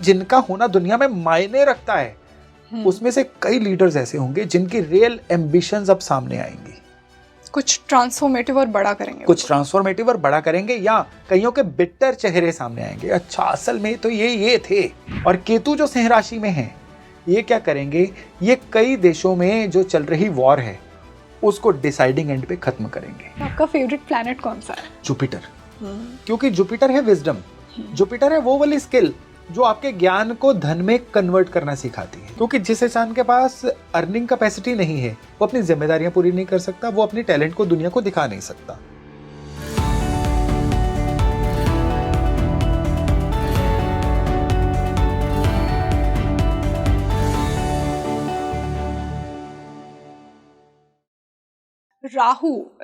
जिनका होना दुनिया में मायने रखता है, उसमें से कई लीडर्स ऐसे होंगे जिनकी रियल एम्बिशंस अब सामने आएंगी। कुछ ट्रांसफॉर्मेटिव और बड़ा करेंगे या कईयों के बिट्टर चेहरे सामने आएंगे। अच्छा, असल में तो ये थे। और केतु जो सिंह राशि में है, ये क्या करेंगे, ये कई देशों में जो चल रही वॉर है उसको डिसाइडिंग एंड पे खत्म करेंगे। आपका फेवरेट प्लैनेट कौन सा है? जुपिटर। क्योंकि जुपिटर है विजडम, जुपिटर है वो वाली स्किल जो आपके ज्ञान को धन में कन्वर्ट करना सिखाती है। क्योंकि जिस इंसान के पास अर्निंग कैपेसिटी नहीं है, वो अपनी जिम्मेदारियां पूरी नहीं कर सकता, वो अपने टैलेंट को दुनिया को दिखा नहीं सकता।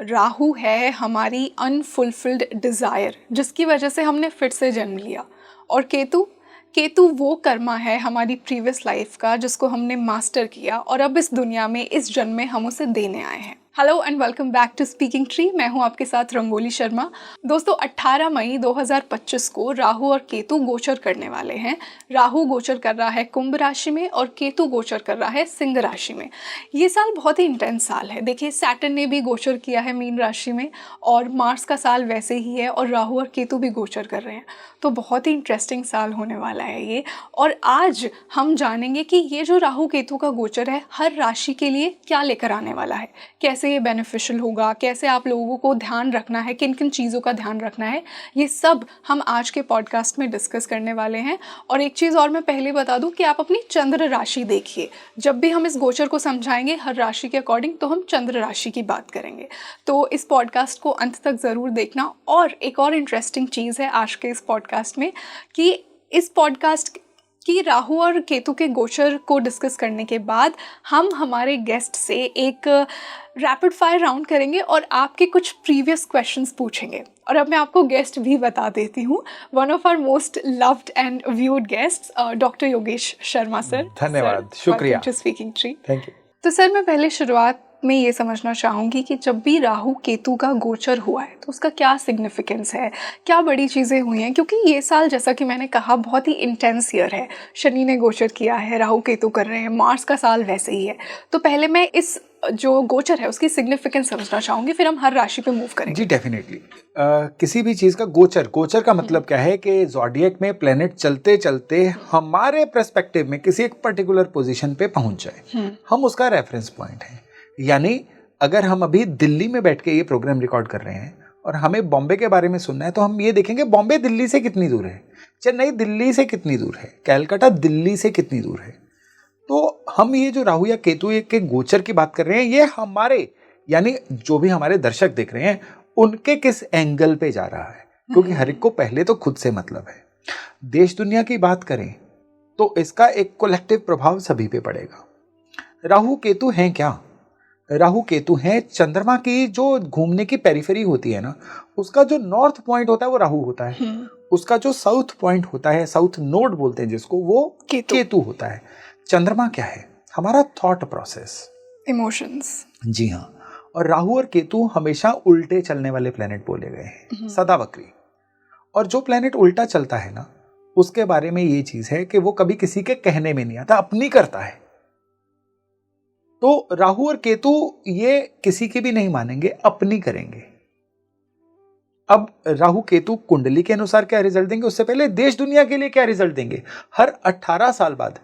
राहु है हमारी अनफुलफिल्ड डिजायर, जिसकी वजह से हमने फिर से जन्म लिया। और केतु वो कर्मा है हमारी प्रीवियस लाइफ का, जिसको हमने मास्टर किया और अब इस दुनिया में, इस जन्म में हम उसे देने आए हैं। Hello and welcome back to Speaking Tree. मैं हूं आपके साथ रंगोली शर्मा। दोस्तों, 18 मई 2025 को राहु और केतु गोचर करने वाले हैं। राहु गोचर कर रहा है कुंभ राशि में और केतु गोचर कर रहा है सिंह राशि में। ये साल बहुत ही इंटेंस साल है। देखिए, सैटर्न ने भी गोचर किया है मीन राशि में और मार्स का साल वैसे ही है और राहु और केतु भी गोचर कर रहे हैं। तो बहुत ही इंटरेस्टिंग साल होने वाला है ये। और आज हम जानेंगे कि ये जो राहु केतु का गोचर है हर राशि के लिए क्या लेकर आने वाला है, कैसे ये बेनिफिशियल होगा, कैसे आप लोगों को ध्यान रखना है, किन किन चीज़ों का ध्यान रखना है, ये सब हम आज के पॉडकास्ट में डिस्कस करने वाले हैं। और एक चीज़ और मैं पहले बता दूं कि आप अपनी चंद्र राशि देखिए। जब भी हम इस गोचर को समझाएंगे हर राशि के अकॉर्डिंग, तो हम चंद्र राशि की बात करेंगे। तो इस पॉडकास्ट को अंत तक ज़रूर देखना। और एक और इंटरेस्टिंग चीज़ है आज के इस पॉडकास्ट में कि इस पॉडकास्ट कि राहु और केतु के गोचर को डिस्कस करने के बाद हम हमारे गेस्ट से एक रैपिड फायर राउंड करेंगे और आपके कुछ प्रीवियस क्वेश्चंस पूछेंगे। और अब मैं आपको गेस्ट भी बता देती हूँ। One of our most loved and viewed guest doctor Yogesh Sharma sir. धन्यवाद, शुक्रिया। To Speaking Tree. Thank you. तो सर, मैं पहले शुरुआत में ये समझना चाहूँगी कि जब भी राहु केतु का गोचर हुआ है तो उसका क्या सिग्निफिकेंस है, क्या बड़ी चीज़ें हुई हैं? क्योंकि ये साल, जैसा कि मैंने कहा, बहुत ही इंटेंस ईयर है। शनि ने गोचर किया है, राहु केतु कर रहे हैं, मार्स का साल वैसे ही है। तो पहले मैं इस जो गोचर है उसकी सिग्निफिकेंस समझना चाहूँगी, फिर हम हर राशि पे मूव करेंगे। जी डेफिनेटली। किसी भी चीज़ का गोचर का मतलब क्या है कि ज़ोडिएक में प्लेनेट चलते चलते हमारे पर्सपेक्टिव में किसी एक पर्टिकुलर पोजीशन पे पहुंच जाए, हम उसका रेफरेंस पॉइंट है। यानी अगर हम अभी दिल्ली में बैठ के ये प्रोग्राम रिकॉर्ड कर रहे हैं और हमें बॉम्बे के बारे में सुनना है, तो हम ये देखेंगे बॉम्बे दिल्ली से कितनी दूर है, चेन्नई दिल्ली से कितनी दूर है, कैलकाटा दिल्ली से कितनी दूर है। तो हम ये जो राहु या केतु के गोचर की बात कर रहे हैं, ये हमारे, यानी जो भी हमारे दर्शक देख रहे हैं, उनके किस एंगल पे जा रहा है। क्योंकि हर एक को पहले तो खुद से मतलब है। देश दुनिया की बात करें तो इसका एक कलेक्टिव प्रभाव सभी पे पड़ेगा। राहु केतु हैं क्या? राहु केतु हैं चंद्रमा की जो घूमने की पेरिफेरी होती है ना, उसका जो नॉर्थ पॉइंट होता है वो राहु होता है। उसका जो साउथ पॉइंट होता है, साउथ नोड बोलते हैं जिसको, वो केतु होता है। चंद्रमा क्या है? हमारा थॉट प्रोसेस, इमोशंस। जी हाँ। और राहु और केतु हमेशा उल्टे चलने वाले प्लेनेट बोले गए हैं, सदावक्री। और जो प्लेनेट उल्टा चलता है ना, उसके बारे में ये चीज है कि वो कभी किसी के कहने में नहीं आता, अपनी करता है। तो राहु और केतु ये किसी की भी नहीं मानेंगे, अपनी करेंगे। अब राहु केतु कुंडली के अनुसार क्या रिजल्ट देंगे, उससे पहले देश दुनिया के लिए क्या रिजल्ट देंगे। हर 18 साल बाद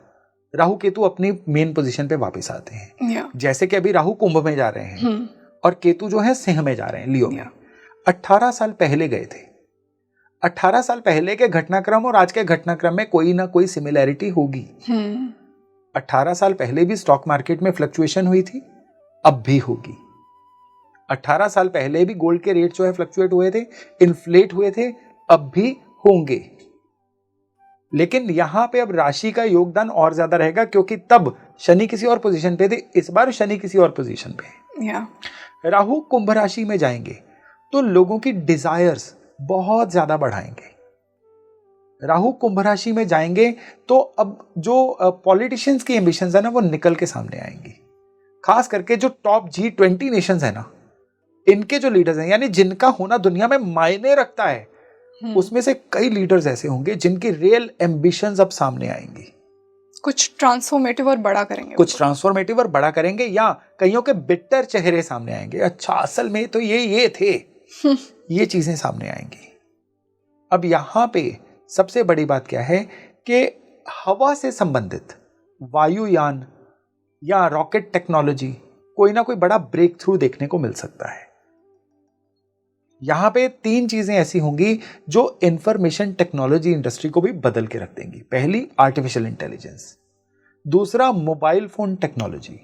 राहु केतु अपनी मेन पोजीशन पे वापस आते हैं। जैसे कि अभी राहु कुंभ में जा रहे हैं और केतु जो है सिंह में जा रहे हैं, लियो में। 18 साल पहले गए थे। 18 साल पहले के घटनाक्रम और आज के घटनाक्रम में कोई ना कोई सिमिलैरिटी होगी। 18 साल पहले भी स्टॉक मार्केट में फ्लक्चुएशन हुई थी, अब भी होगी। 18 साल पहले भी गोल्ड के रेट जो है फ्लक्चुएट हुए थे, इन्फ्लेट हुए थे, अब भी होंगे। लेकिन यहां पे अब राशि का योगदान और ज्यादा रहेगा, क्योंकि तब शनि किसी और पोजीशन पे थे, इस बार शनि किसी और पोजीशन पे। राहु कुंभ राशि में जाएंगे तो लोगों की डिजायर्स बहुत ज्यादा बढ़ाएंगे। राहु कुंभ राशि में जाएंगे तो अब जो पॉलिटिशियंस की एम्बिशंस है ना, वो निकल के सामने आएंगी। खास करके जो टॉप G20 नेशंस है ना, इनके जो लीडर्स हैं, यानी जिनका होना दुनिया में मायने रखता है, उसमें से कई लीडर्स ऐसे होंगे जिनकी रियल एम्बिशंस अब सामने आएंगी, कुछ ट्रांसफॉर्मेटिव और बड़ा करेंगे, कुछ ट्रांसफॉर्मेटिव और बड़ा करेंगे, या कईयों के बिटर चेहरे सामने आएंगे, अच्छा असल में तो ये थे, ये चीजें सामने आएंगी। अब यहाँ पे सबसे बड़ी बात क्या है कि हवा से संबंधित वायुयान या रॉकेट टेक्नोलॉजी कोई ना कोई बड़ा ब्रेक थ्रू देखने को मिल सकता है। यहां पे 3 चीजें ऐसी होंगी जो इंफॉर्मेशन टेक्नोलॉजी इंडस्ट्री को भी बदल के रख देंगी। पहली आर्टिफिशियल इंटेलिजेंस, दूसरा मोबाइल फोन टेक्नोलॉजी,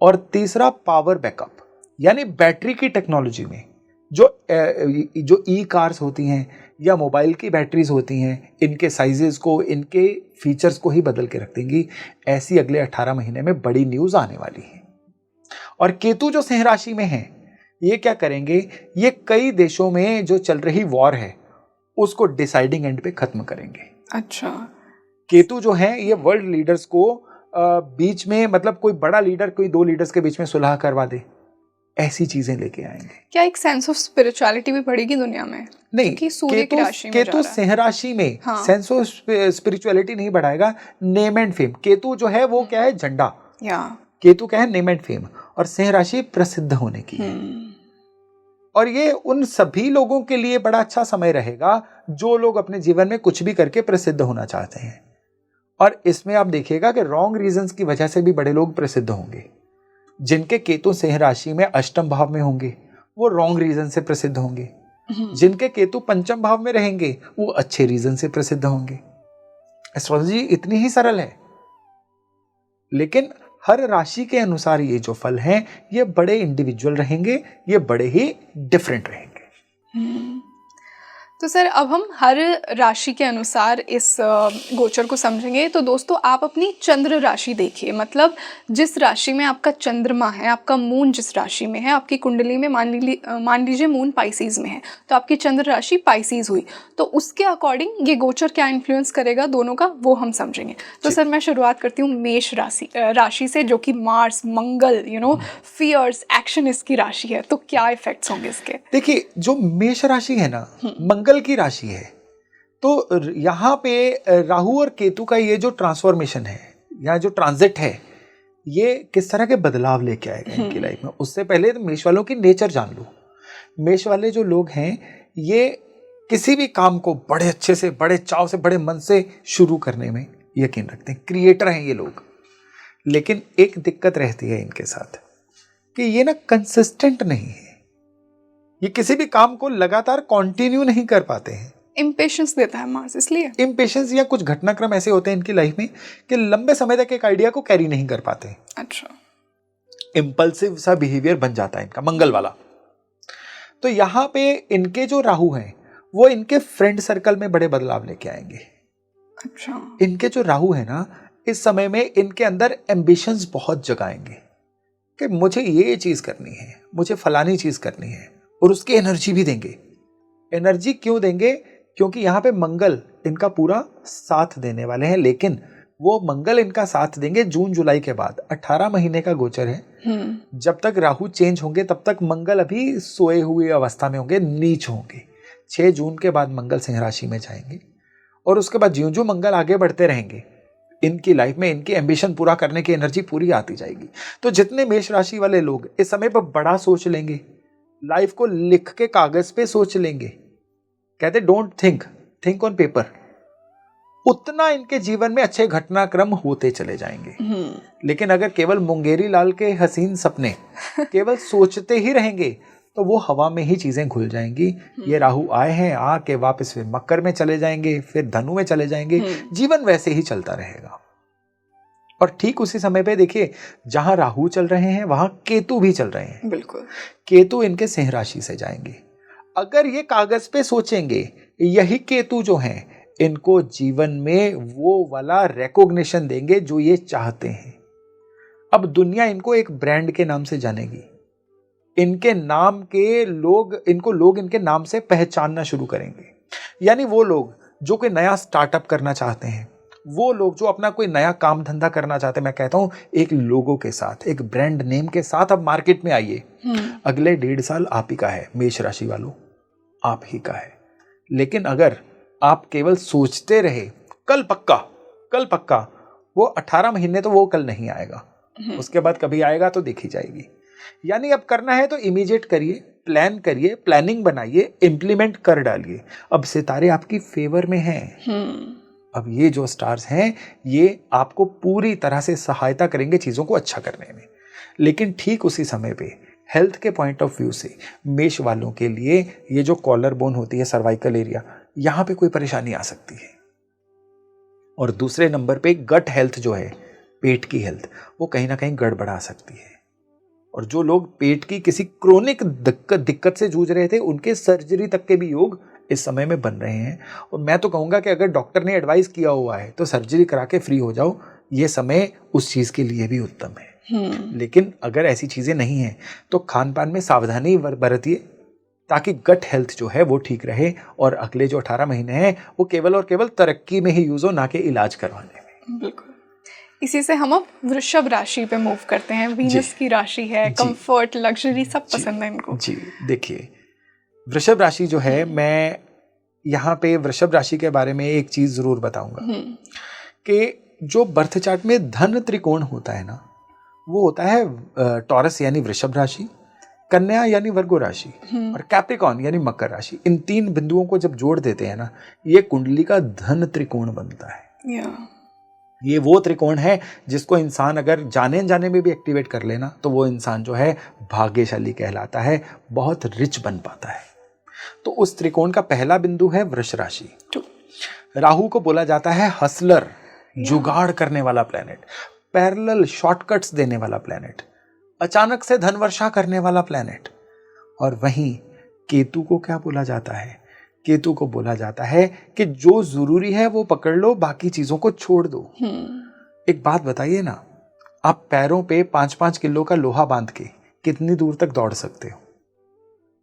और तीसरा पावर बैकअप, यानी बैटरी की टेक्नोलॉजी में जो ई कार्स होती हैं या मोबाइल की बैटरीज होती हैं, इनके साइजेस को, इनके फीचर्स को ही बदल के रख देंगी। ऐसी अगले 18 महीने में बड़ी न्यूज आने वाली है। और केतु जो सिंह राशि में है, ये क्या करेंगे, ये कई देशों में जो चल रही वॉर है उसको डिसाइडिंग एंड पे खत्म करेंगे। अच्छा, केतु जो है ये वर्ल्ड लीडर्स को बीच में, मतलब कोई बड़ा लीडर कोई 2 लीडर्स के बीच में सुलह करवा दे, ऐसी चीजें लेके आएंगे। क्या एक सेंस ऑफ स्पिरिचुअलिटी भी बढ़ेगी दुनिया में? नहीं, कि सूर्य की राशि में केतु सिंह राशि में सेंस ऑफ स्पिरिचुअलिटी नहीं बढ़ाएगा, नेम एंड फेम। केतु जो है वो क्या है, झंडा। केतु क्या है, नेम एंड फेम, और सिंह राशि प्रसिद्ध होने की है। और ये उन सभी लोगों के लिए बड़ा अच्छा समय रहेगा जो लोग अपने जीवन में कुछ भी करके प्रसिद्ध होना चाहते हैं। और इसमें आप देखिएगा कि रॉन्ग रीजंस की वजह से भी बड़े लोग प्रसिद्ध होंगे। जिनके केतु सिंह राशि में अष्टम भाव में होंगे वो रॉन्ग रीजन से प्रसिद्ध होंगे, जिनके केतु पंचम भाव में रहेंगे वो अच्छे रीजन से प्रसिद्ध होंगे। एस्ट्रोलॉजी इतनी ही सरल है, लेकिन हर राशि के अनुसार ये जो फल हैं ये बड़े इंडिविजुअल रहेंगे, ये बड़े ही डिफरेंट रहेंगे। तो सर अब हम हर राशि के अनुसार इस गोचर को समझेंगे। तो दोस्तों आप अपनी चंद्र राशि देखिए, मतलब जिस राशि में आपका चंद्रमा है, आपका मून जिस राशि में है, आपकी कुंडली में मान लीजिए मून पाइसीज में है, तो आपकी चंद्र राशि पाइसीज हुई, तो उसके अकॉर्डिंग ये गोचर क्या इन्फ्लुएंस करेगा दोनों का, वो हम समझेंगे। तो सर मैं शुरुआत करती हूँ मेष राशि से, जो कि मार्स, मंगल, फियर्स, एक्शन इसकी राशि है। तो क्या इफेक्ट्स होंगे इसके? देखिए, जो मेष राशि है ना, मंगल की राशि है, तो यहां पे राहु और केतु का ये जो ट्रांसफॉर्मेशन है या जो ट्रांजिट है, ये किस तरह के बदलाव लेके आएगा इनकी लाइफ में। उससे पहले तो मेष वालों की नेचर जान लो। मेष वाले जो लोग हैं ये किसी भी काम को बड़े अच्छे से, बड़े चाव से, बड़े मन से शुरू करने में यकीन रखते हैं, क्रिएटर हैं ये लोग। लेकिन एक दिक्कत रहती है इनके साथ कि ये ना कंसिस्टेंट नहीं है, ये किसी भी काम को लगातार कंटिन्यू नहीं कर पाते हैं। इम्पेशंस देता है मार्स, इसलिए इम्पेशंस या कुछ घटनाक्रम ऐसे होते हैं इनकी लाइफ में कि लंबे समय तक एक आइडिया को कैरी नहीं कर पाते। अच्छा, इंपल्सिव सा बिहेवियर बन जाता है इनका, मंगल वाला। तो यहाँ पे इनके जो राहु हैं वो इनके फ्रेंड सर्कल में बड़े बदलाव लेके आएंगे। अच्छा, इनके जो राहु है ना, इस समय में इनके अंदर एम्बिशंस बहुत जगाएंगे कि मुझे ये चीज करनी है, मुझे फलानी चीज करनी है, और उसकी एनर्जी भी देंगे। एनर्जी क्यों देंगे? क्योंकि यहाँ पे मंगल इनका पूरा साथ देने वाले हैं, लेकिन वो मंगल इनका साथ देंगे जून जुलाई के बाद। 18 महीने का गोचर है। जब तक राहु चेंज होंगे तब तक मंगल अभी सोए हुए अवस्था में होंगे, नीच होंगे। 6 जून के बाद मंगल सिंह राशि में जाएंगे, और उसके बाद ज्यों ज्यों मंगल आगे बढ़ते रहेंगे इनकी लाइफ में इनकी एम्बिशन पूरा करने की एनर्जी पूरी आती जाएगी। तो जितने मेष राशि वाले लोग इस समय पर बड़ा सोच लेंगे, लाइफ को लिख के कागज पे सोच लेंगे, कहते डोंट थिंक ऑन पेपर, उतना इनके जीवन में अच्छे घटनाक्रम होते चले जाएंगे। लेकिन अगर केवल मुंगेरी लाल के हसीन सपने केवल सोचते ही रहेंगे तो वो हवा में ही चीजें घुल जाएंगी। ये राहु आए हैं, आके वापस फिर मकर में चले जाएंगे, फिर धनु में चले जाएंगे, जीवन वैसे ही चलता रहेगा। और ठीक उसी समय पे देखिए, जहां राहु चल रहे हैं वहां केतु भी चल रहे हैं। बिल्कुल, केतु इनके सिंह राशि से जाएंगे। अगर ये कागज पे सोचेंगे, यही केतु जो हैं इनको जीवन में वो वाला रिकॉग्निशन देंगे जो ये चाहते हैं। अब दुनिया इनको एक ब्रांड के नाम से जानेगी, इनके नाम के लोग इनके नाम से पहचानना शुरू करेंगे। यानी वो लोग जो कोई नया स्टार्टअप करना चाहते हैं, वो लोग जो अपना कोई नया काम धंधा करना चाहते हैं, मैं कहता हूं एक लोगो के साथ, एक ब्रांड नेम के साथ अब मार्केट में आइए। अगले 1.5 साल आप ही का है, मेष राशि वालों, आप ही का है। लेकिन अगर आप केवल सोचते रहे कल पक्का, वो 18 महीने तो वो कल नहीं आएगा, उसके बाद कभी आएगा तो देखी जाएगी। यानी अब करना है तो इमीडिएट करिए, प्लान करिए, प्लानिंग बनाइए, इम्प्लीमेंट कर डालिए। अब सितारे आपकी फेवर में हैं। अब ये जो स्टार्स हैं ये आपको पूरी तरह से सहायता करेंगे चीज़ों को अच्छा करने में। लेकिन ठीक उसी समय पे हेल्थ के पॉइंट ऑफ व्यू से मेष वालों के लिए ये जो कॉलर बोन होती है, सर्वाइकल एरिया, यहाँ पे कोई परेशानी आ सकती है। और दूसरे नंबर पे गट हेल्थ जो है, पेट की हेल्थ, वो कहीं ना कहीं गड़बड़ा सकती है। और जो लोग पेट की किसी क्रोनिक दिक्कत से जूझ रहे थे, उनके सर्जरी तक के भी योग इस समय में बन रहे हैं। और मैं तो कहूँगा कि अगर डॉक्टर ने एडवाइस किया हुआ है तो सर्जरी करा के फ्री हो जाओ, ये समय उस चीज़ के लिए भी उत्तम है। लेकिन अगर ऐसी चीज़ें नहीं हैं तो खान पान में सावधानी बरतिए, ताकि गट हेल्थ जो है वो ठीक रहे और अगले जो 18 महीने हैं वो केवल और केवल तरक्की में ही यूज़ हो, ना कि इलाज करवाने में। बिल्कुल। इसी से हम अब वृषभ राशि पे मूव करते हैं। वीनस की राशि है, कंफर्ट, लग्जरी सब पसंद है इनको। जी देखिए, वृषभ राशि जो है, मैं यहाँ पे वृषभ राशि के बारे में एक चीज़ ज़रूर बताऊंगा कि जो बर्थ चार्ट में धन त्रिकोण होता है ना, वो होता है टॉरस यानी वृषभ राशि, कन्या यानी वर्गो राशि और कैप्रिकॉन यानी मकर राशि। इन 3 बिंदुओं को जब जोड़ देते हैं ना, ये कुंडली का धन त्रिकोण बनता है। ये वो त्रिकोण है जिसको इंसान अगर जाने में भी एक्टिवेट कर लेना तो वो इंसान जो है भाग्यशाली कहलाता है, बहुत रिच बन पाता है। तो उस त्रिकोण का पहला बिंदु है वृष राशि। राहु को बोला जाता है हसलर, जुगाड़ करने वाला प्लेनेट, पैरेलल शॉर्टकट्स देने वाला प्लेनेट, अचानक से धन वर्षा करने वाला प्लेनेट। और वहीं केतु को क्या बोला जाता है? केतु को बोला जाता है कि जो जरूरी है वो पकड़ लो, बाकी चीजों को छोड़ दो। एक बात बताइए ना, आप पैरों पे 5-5 किलो का लोहा बांध के कितनी दूर तक दौड़ सकते हो?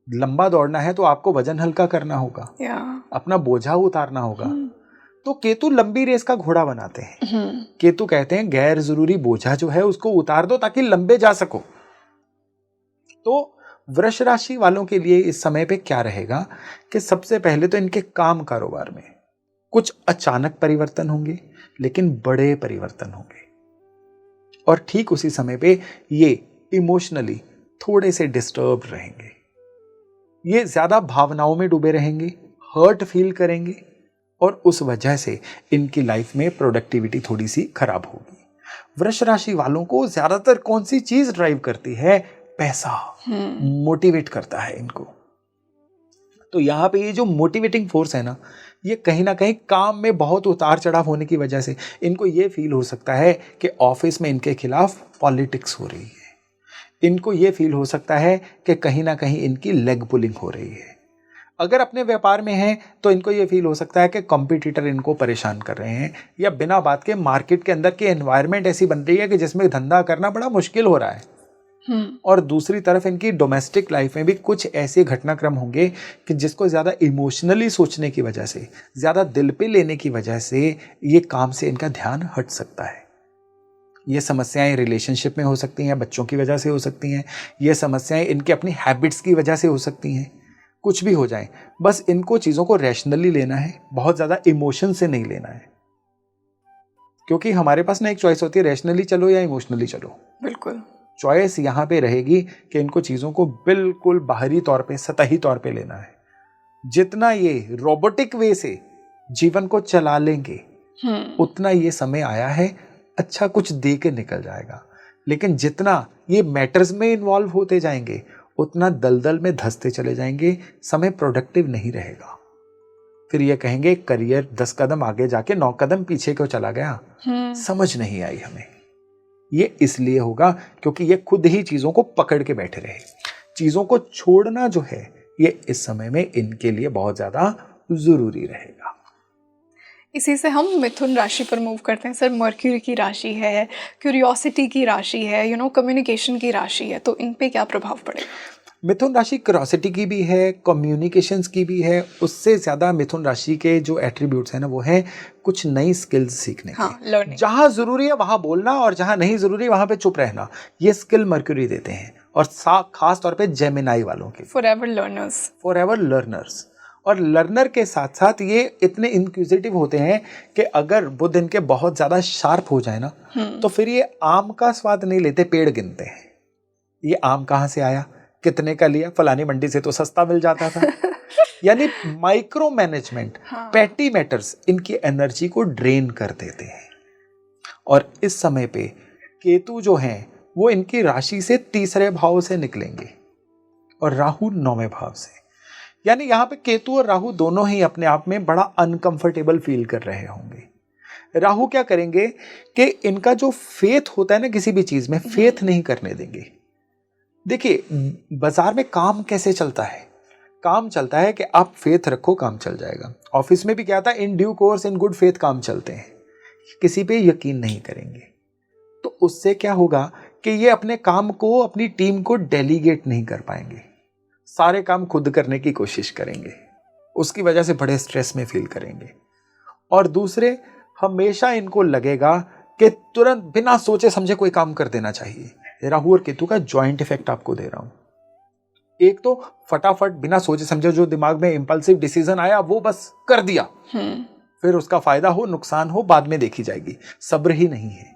लंबा दौड़ना है तो आपको वजन हल्का करना होगा, अपना बोझा उतारना होगा। तो केतु लंबी रेस का घोड़ा बनाते हैं। केतु कहते हैं गैर जरूरी बोझा जो है उसको उतार दो ताकि लंबे जा सको। तो वृष राशि वालों के लिए इस समय पे क्या रहेगा कि सबसे पहले तो इनके काम कारोबार में कुछ अचानक परिवर्तन होंगे, लेकिन बड़े परिवर्तन होंगे। और ठीक उसी समय पे ये इमोशनली थोड़े से डिस्टर्ब रहेंगे, ये ज्यादा भावनाओं में डूबे रहेंगे, हर्ट फील करेंगे और उस वजह से इनकी लाइफ में प्रोडक्टिविटी थोड़ी सी खराब होगी। वृष राशि वालों को ज्यादातर कौन सी चीज ड्राइव करती है? पैसा मोटिवेट करता है इनको। तो यहां पे ये जो मोटिवेटिंग फोर्स है ना, ये कहीं ना कहीं काम में बहुत उतार चढ़ाव होने की वजह से इनको ये फील हो सकता है कि ऑफिस में इनके खिलाफ पॉलिटिक्स हो रही है। इनको ये फील हो सकता है कि कहीं ना कहीं इनकी लेग पुलिंग हो रही है। अगर अपने व्यापार में हैं तो इनको ये फील हो सकता है कि कॉम्पिटिटर इनको परेशान कर रहे हैं, या बिना बात के मार्केट के अंदर की एनवायरनमेंट ऐसी बन रही है कि जिसमें धंधा करना बड़ा मुश्किल हो रहा है। और दूसरी तरफ इनकी डोमेस्टिक लाइफ में भी कुछ ऐसे घटनाक्रम होंगे कि जिसको ज़्यादा इमोशनली सोचने की वजह से, ज़्यादा दिल पे लेने की वजह से ये काम से इनका ध्यान हट सकता है। ये समस्याएं रिलेशनशिप में हो सकती हैं, बच्चों की वजह से हो सकती हैं, ये समस्याएं इनके अपनी हैबिट्स की वजह से हो सकती हैं। कुछ भी हो जाए, बस इनको चीज़ों को रैशनली लेना है, बहुत ज़्यादा इमोशन से नहीं लेना है। क्योंकि हमारे पास ना एक चॉइस होती है, रैशनली चलो या इमोशनली चलो। बिल्कुल। चॉइस यहाँ पे रहेगी कि इनको चीज़ों को बिल्कुल बाहरी तौर पे, सतही तौर पे लेना है। जितना ये रोबोटिक वे से जीवन को चला लेंगे उतना ये समय आया है अच्छा कुछ दे के निकल जाएगा। लेकिन जितना ये मैटर्स में इन्वॉल्व होते जाएंगे उतना दलदल में धंसते चले जाएंगे, समय प्रोडक्टिव नहीं रहेगा। फिर ये कहेंगे करियर 10 कदम आगे जाके 9 कदम पीछे क्यों चला गया, समझ नहीं आई हमें। ये इसलिए होगा क्योंकि ये खुद ही चीजों को पकड़ के बैठे रहे। चीजों को छोड़ना जो है ये इस समय में इनके लिए बहुत ज्यादा जरूरी रहेगा। इसी से हम मिथुन राशि पर मूव करते हैं। सर, मर्क्यूरी की राशि है, क्यूरियोसिटी की राशि है, कम्युनिकेशन की राशि है, तो इन पे क्या प्रभाव पड़ेगा? मिथुन राशि क्यूरियोसिटी की भी है, कम्युनिकेशंस की भी है। उससे ज़्यादा मिथुन राशि के जो एट्रीब्यूट्स हैं ना, वो है कुछ नई स्किल्स सीखने के। जहाँ ज़रूरी है वहाँ बोलना और जहाँ नहीं ज़रूरी वहाँ पे चुप रहना, ये स्किल मर्क्यूरी देते हैं। और खास तौर पे जेमिनाई वालों के, फॉरएवर लर्नर्स। Forever learners. और लर्नर के साथ साथ ये इतने इंक्विजिटिव होते हैं कि अगर बुध इनके बहुत ज्यादा शार्प हो जाए ना तो फिर ये आम का स्वाद नहीं लेते, पेड़ गिनते हैं। ये आम कहाँ से आया, कितने का लिया, फलानी मंडी से तो सस्ता मिल जाता था। यानी माइक्रो मैनेजमेंट, पैटी मैटर्स इनकी एनर्जी को ड्रेन कर देते हैं। और इस समय पे केतु जो हैं वो इनकी राशि से तीसरे भाव से निकलेंगे और राहु 9वें भाव से। यानी यहाँ पे केतु और राहु दोनों ही अपने आप में बड़ा अनकंफर्टेबल फील कर रहे होंगे। राहु क्या करेंगे कि इनका जो फेथ होता है ना किसी भी चीज में, फेथ नहीं करने देंगे। देखिए बाजार में काम कैसे चलता है, काम चलता है कि आप फेथ रखो काम चल जाएगा। ऑफिस में भी क्या था, in due course in good faith काम चलते हैं। किसी पे यकीन नहीं करेंगे तो उससे क्या होगा कि ये अपने काम को, अपनी टीम को डेलीगेट नहीं कर पाएंगे, सारे काम खुद करने की कोशिश करेंगे, उसकी वजह से बड़े स्ट्रेस में फील करेंगे। और दूसरे, हमेशा इनको लगेगा कि तुरंत बिना सोचे समझे कोई काम कर देना चाहिए। राहु और केतु का जॉइंट इफेक्ट आपको दे रहा हूं। एक तो फटाफट बिना सोचे समझे जो दिमाग में इंपल्सिव डिसीजन आया वो बस कर दिया, फिर उसका फायदा हो नुकसान हो बाद में देखी जाएगी, सब्र ही नहीं है।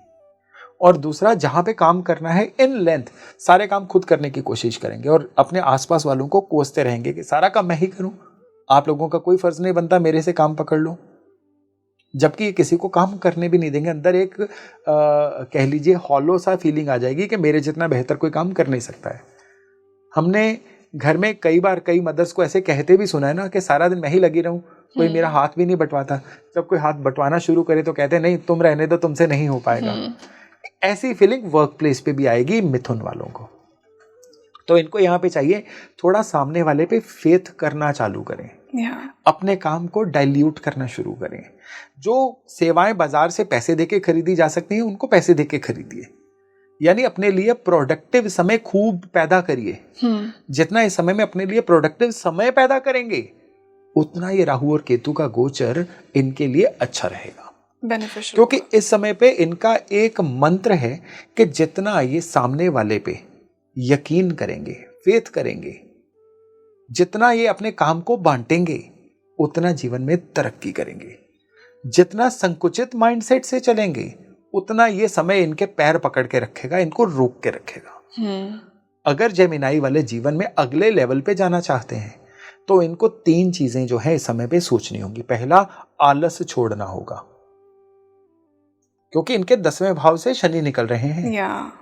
और दूसरा, जहां पे काम करना है इन लेंथ सारे काम खुद करने की कोशिश करेंगे और अपने आसपास वालों को कोसते रहेंगे कि सारा काम मैं ही करूं, आप लोगों का कोई फर्ज नहीं बनता, मेरे से काम पकड़ लो। जबकि ये किसी को काम करने भी नहीं देंगे। अंदर एक कह लीजिए हॉलो सा फीलिंग आ जाएगी कि मेरे जितना बेहतर कोई काम कर नहीं सकता है। हमने घर में कई बार कई मदर्स को ऐसे कहते भी सुना है ना कि सारा दिन मैं ही लगी रहूं, कोई मेरा हाथ भी नहीं बंटवाता। जब कोई हाथ बंटवाना शुरू करे तो कहते नहीं तुम रहने दो, तुमसे नहीं हो पाएगा। ऐसी फीलिंग वर्क प्लेस पे भी आएगी मिथुन वालों को। तो इनको यहाँ पे चाहिए थोड़ा सामने वाले पे फेथ करना चालू करें, अपने काम को डाइल्यूट करना शुरू करें। जो सेवाएं बाजार से पैसे देके खरीदी जा सकती हैं उनको पैसे देके खरीदिए। यानी अपने लिए प्रोडक्टिव समय खूब पैदा करिए। जितना इस समय में अपने लिए प्रोडक्टिव समय पैदा करेंगे उतना ये राहु और केतु का गोचर इनके लिए अच्छा रहेगा, बेनिफिशियल। क्योंकि इस समय पे इनका एक मंत्र है कि जितना ये सामने वाले पे यकीन करेंगे, फेथ करेंगे, जितना ये अपने काम को बांटेंगे उतना जीवन में तरक्की करेंगे। जितना संकुचित माइंडसेट से चलेंगे उतना ये समय इनके पैर पकड़ के रखेगा, इनको रोक के रखेगा। अगर जेमिनाई वाले जीवन में अगले लेवल पे जाना चाहते हैं तो इनको 3 चीजें जो है इस समय पे सोचनी होंगी। पहला, आलस छोड़ना होगा, क्योंकि इनके 10वें भाव से शनि निकल रहे हैं।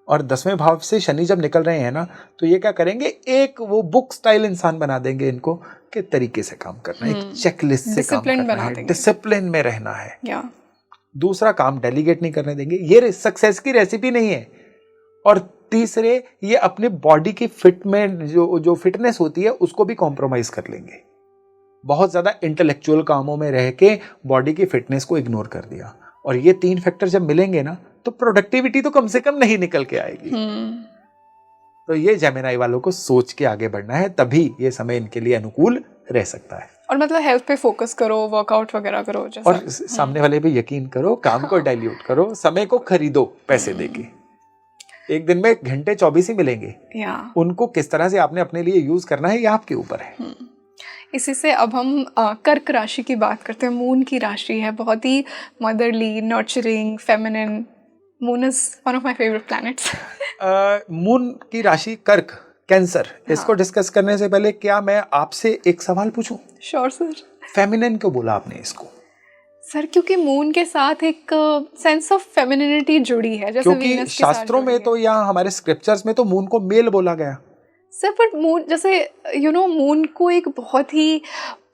और 10वें भाव से शनि जब निकल रहे हैं ना तो ये क्या करेंगे, एक वो बुक स्टाइल इंसान बना देंगे इनको कि तरीके से काम करना है, एक चेकलिस्ट से काम करना है, डिसिप्लिन में रहना है। दूसरा, काम डेलीगेट नहीं करने देंगे, ये सक्सेस की रेसिपी नहीं है। और तीसरे, ये अपने बॉडी की फिट में जो फिटनेस होती है उसको भी कॉम्प्रोमाइज कर लेंगे। बहुत ज्यादा इंटेलेक्चुअल कामों में रह के बॉडी की फिटनेस को इग्नोर कर दिया। और ये 3 फैक्टर जब मिलेंगे ना तो प्रोडक्टिविटी तो कम से कम नहीं निकल के आएगी। तो ये जेमिनाई वालों को सोच के आगे बढ़ना है, तभी ये समय इनके लिए अनुकूल रह सकता है। और मतलब हेल्थ पे फोकस करो, वर्कआउट वगैरह करो जैसा। और सामने वाले पे यकीन करो, काम को डाइल्यूट करो, समय को खरीदो पैसे देके। एक दिन में घंटे 24 ही मिलेंगे, उनको किस तरह से आपने अपने लिए यूज करना है ये आपके ऊपर है। इसी से अब हम कर्क राशि की बात करते हैं। मून की राशि है, बहुत ही motherly, nurturing, feminine. Moon is one of my favourite planets. Moon की राशि कर्क, कैंसर। इसको डिस्कस करने से पहले क्या मैं आपसे एक सवाल पूछूं? Sure sir. फेमिनिन क्यों बोला आपने इसको? सर क्योंकि मून के साथ एक सेंस ऑफ फेमिनिनिटी जुड़ी है, जैसे क्योंकि शास्त्रों में तो या हमारे स्क्रिप्चर्स में तो मून को मेल बोला गया। सर बट मून जैसे मून को एक बहुत ही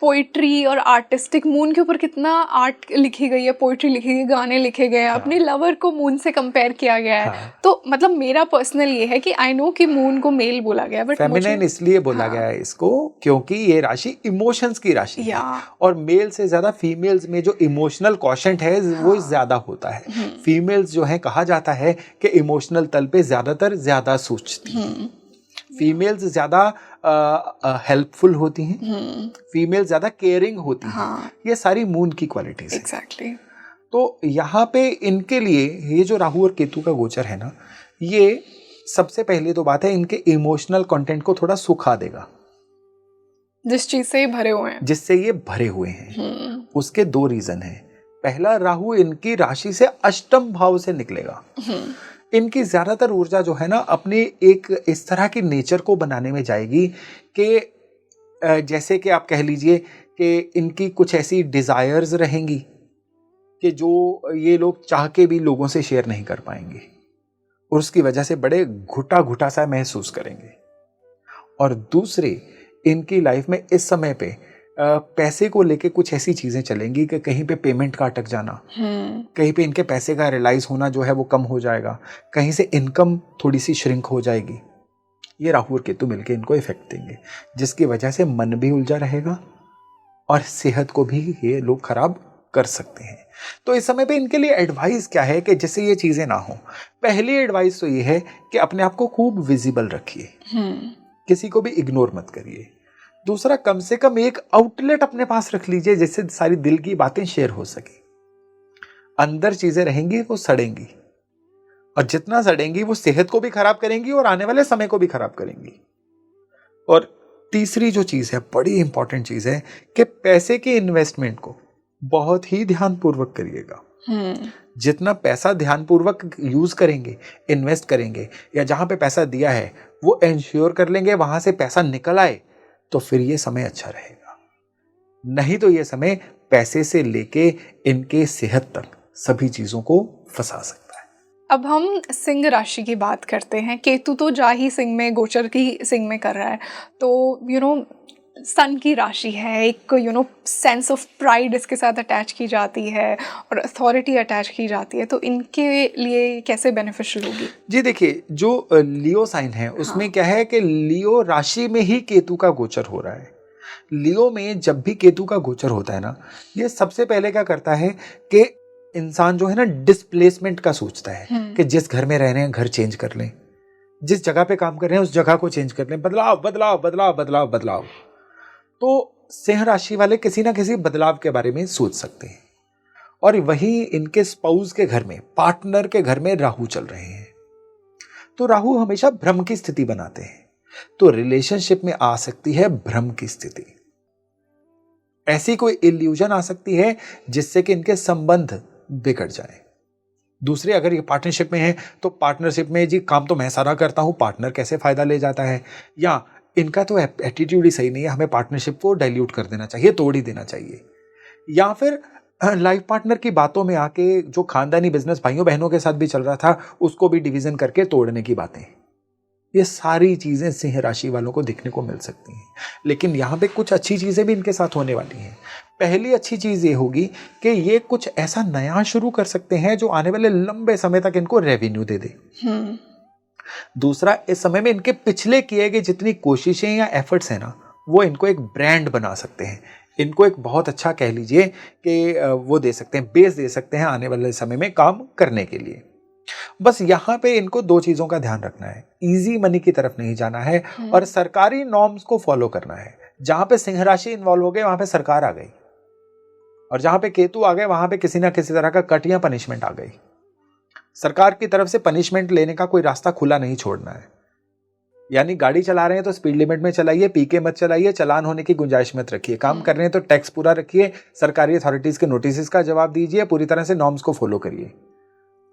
पोइट्री और आर्टिस्टिक, मून के ऊपर कितना आर्ट लिखी गई है, पोइट्री लिखी गई, गाने लिखे गए हैं। अपने लवर को मून से कंपेयर किया गया है। तो मतलब मेरा पर्सनल ये है कि आई नो कि मून को मेल बोला गया, बट फेमिनिन इसलिए बोला गया है इसको क्योंकि ये राशि इमोशंस की राशि है और मेल से ज्यादा फीमेल्स में जो इमोशनल क्वोशेंट है वो ज्यादा होता है। फीमेल्स जो है, कहा जाता है कि इमोशनल तल पे ज्यादा सोचती हैं, फीमेल्स ज्यादा हेल्पफुल होती हैं, फीमेल ज्यादा केयरिंग होती हैं। ये सारी मून की क्वालिटीज हैं। एग्जैक्टली। तो यहाँ पे इनके लिए ये जो राहु और केतु का गोचर है ना, ये सबसे पहले तो बात है इनके इमोशनल कंटेंट को थोड़ा सुखा देगा। जिस चीज से ये भरे हुए हैं, जिससे ये भरे हुए हैं। उसके 2 रीजन हैं। पहला, राहु इनकी राशि से अष्टम भाव से निकलेगा। इनकी ज्यादातर ऊर्जा जो है ना अपनी एक इस तरह की नेचर को बनाने में जाएगी कि जैसे कि आप कह लीजिए कि इनकी कुछ ऐसी डिजायर्स रहेंगी कि जो ये लोग चाह के भी लोगों से शेयर नहीं कर पाएंगे और उसकी वजह से बड़े घुटा घुटा सा महसूस करेंगे। और दूसरे, इनकी लाइफ में इस समय पे पैसे को लेके कुछ ऐसी चीजें चलेंगी कि कहीं पे पेमेंट का अटक जाना, कहीं पे इनके पैसे का रियलाइज होना जो है वो कम हो जाएगा, कहीं से इनकम थोड़ी सी श्रिंक हो जाएगी। ये राहु और केतु मिलके इनको इफेक्ट देंगे, जिसकी वजह से मन भी उलझा रहेगा और सेहत को भी ये लोग खराब कर सकते हैं। तो इस समय पे इनके लिए एडवाइस क्या है कि जिससे ये चीजें ना हो। पहली एडवाइस तो ये है कि अपने आप को खूब विजिबल रखिए, किसी को भी इग्नोर मत करिए। दूसरा, कम से कम एक आउटलेट अपने पास रख लीजिए जिससे सारी दिल की बातें शेयर हो सके। अंदर चीजें रहेंगी वो सड़ेंगी, और जितना सड़ेंगी वो सेहत को भी खराब करेंगी और आने वाले समय को भी खराब करेंगी। और तीसरी जो चीज है, बड़ी इंपॉर्टेंट चीज है कि पैसे के इन्वेस्टमेंट को बहुत ही ध्यानपूर्वक करिएगा। जितना पैसा ध्यानपूर्वक यूज करेंगे, इन्वेस्ट करेंगे, या जहां पे पैसा दिया है वो इंश्योर कर लेंगे वहां से पैसा निकल आए, तो फिर ये समय अच्छा रहेगा। नहीं तो ये समय पैसे से लेके इनके सेहत तक सभी चीजों को फंसा सकता है। अब हम सिंह राशि की बात करते हैं। केतु तो जा ही सिंह में, गोचर की सिंह में कर रहा है, तो सन की राशि है, एक सेंस ऑफ प्राइड इसके साथ अटैच की जाती है और अथॉरिटी अटैच की जाती है, तो इनके लिए कैसे बेनिफिशियल होगी? जी देखिए, जो लियो साइन है उसमें क्या है कि लियो राशि में ही केतु का गोचर हो रहा है। लियो में जब भी केतु का गोचर होता है ना, ये सबसे पहले क्या करता है कि इंसान जो है ना डिस्प्लेसमेंट का सोचता है कि जिस घर में रह रहे हैं घर चेंज कर लें, जिस जगह पे काम कर रहे हैं उस जगह को चेंज कर लें, बदलाव बदलाव बदलाव बदलाव बदलाव। तो सिंह राशि वाले किसी ना किसी बदलाव के बारे में सोच सकते हैं। और वहीं इनके स्पाउस के घर में, पार्टनर के घर में राहु चल रहे हैं, तो राहु हमेशा भ्रम की स्थिति बनाते हैं, तो रिलेशनशिप में आ सकती है भ्रम की स्थिति। ऐसी कोई इल्यूजन आ सकती है जिससे कि इनके संबंध बिगड़ जाए। दूसरे, अगर ये पार्टनरशिप में है तो पार्टनरशिप में जी काम तो मैं सारा करता हूं, पार्टनर कैसे फायदा ले जाता है, या इनका तो एटीट्यूड ही सही नहीं है, हमें पार्टनरशिप को डाइल्यूट कर देना चाहिए, तोड़ ही देना चाहिए। या फिर लाइफ पार्टनर की बातों में आके जो खानदानी बिजनेस भाइयों बहनों के साथ भी चल रहा था उसको भी डिवीजन करके तोड़ने की बातें। ये सारी चीजें सिंह राशि वालों को देखने को मिल सकती हैं। लेकिन यहाँ पे कुछ अच्छी चीजें भी इनके साथ होने वाली हैं। पहली अच्छी चीज ये होगी कि ये कुछ ऐसा नया शुरू कर सकते हैं जो आने वाले लंबे समय तक इनको रेवेन्यू दे दे। दूसरा, इस समय में इनके पिछले किए गए जितनी कोशिशें या एफर्ट्स हैं ना, वो इनको एक ब्रांड बना सकते हैं, इनको एक बहुत अच्छा कह लीजिए कि वो दे सकते हैं, बेस दे सकते हैं आने वाले समय में काम करने के लिए। बस यहाँ पे इनको 2 चीजों का ध्यान रखना है, इजी मनी की तरफ नहीं जाना है और सरकारी नॉर्म्स को फॉलो करना है। जहां पे सिंह राशि इन्वॉल्व हो गए वहां पे सरकार आ गई, और जहां पे केतु आ गए वहां पे किसी ना किसी तरह का कट या पनिशमेंट आ गई। सरकार की तरफ से पनिशमेंट लेने का कोई रास्ता खुला नहीं छोड़ना है। यानी गाड़ी चला रहे हैं तो स्पीड लिमिट में चलाइए, पी के मत चलाइए, चालान होने की गुंजाइश मत रखिए। काम कर रहे हैं तो टैक्स पूरा रखिए, सरकारी अथॉरिटीज के नोटिस का जवाब दीजिए, पूरी तरह से नॉर्म्स को फॉलो करिए।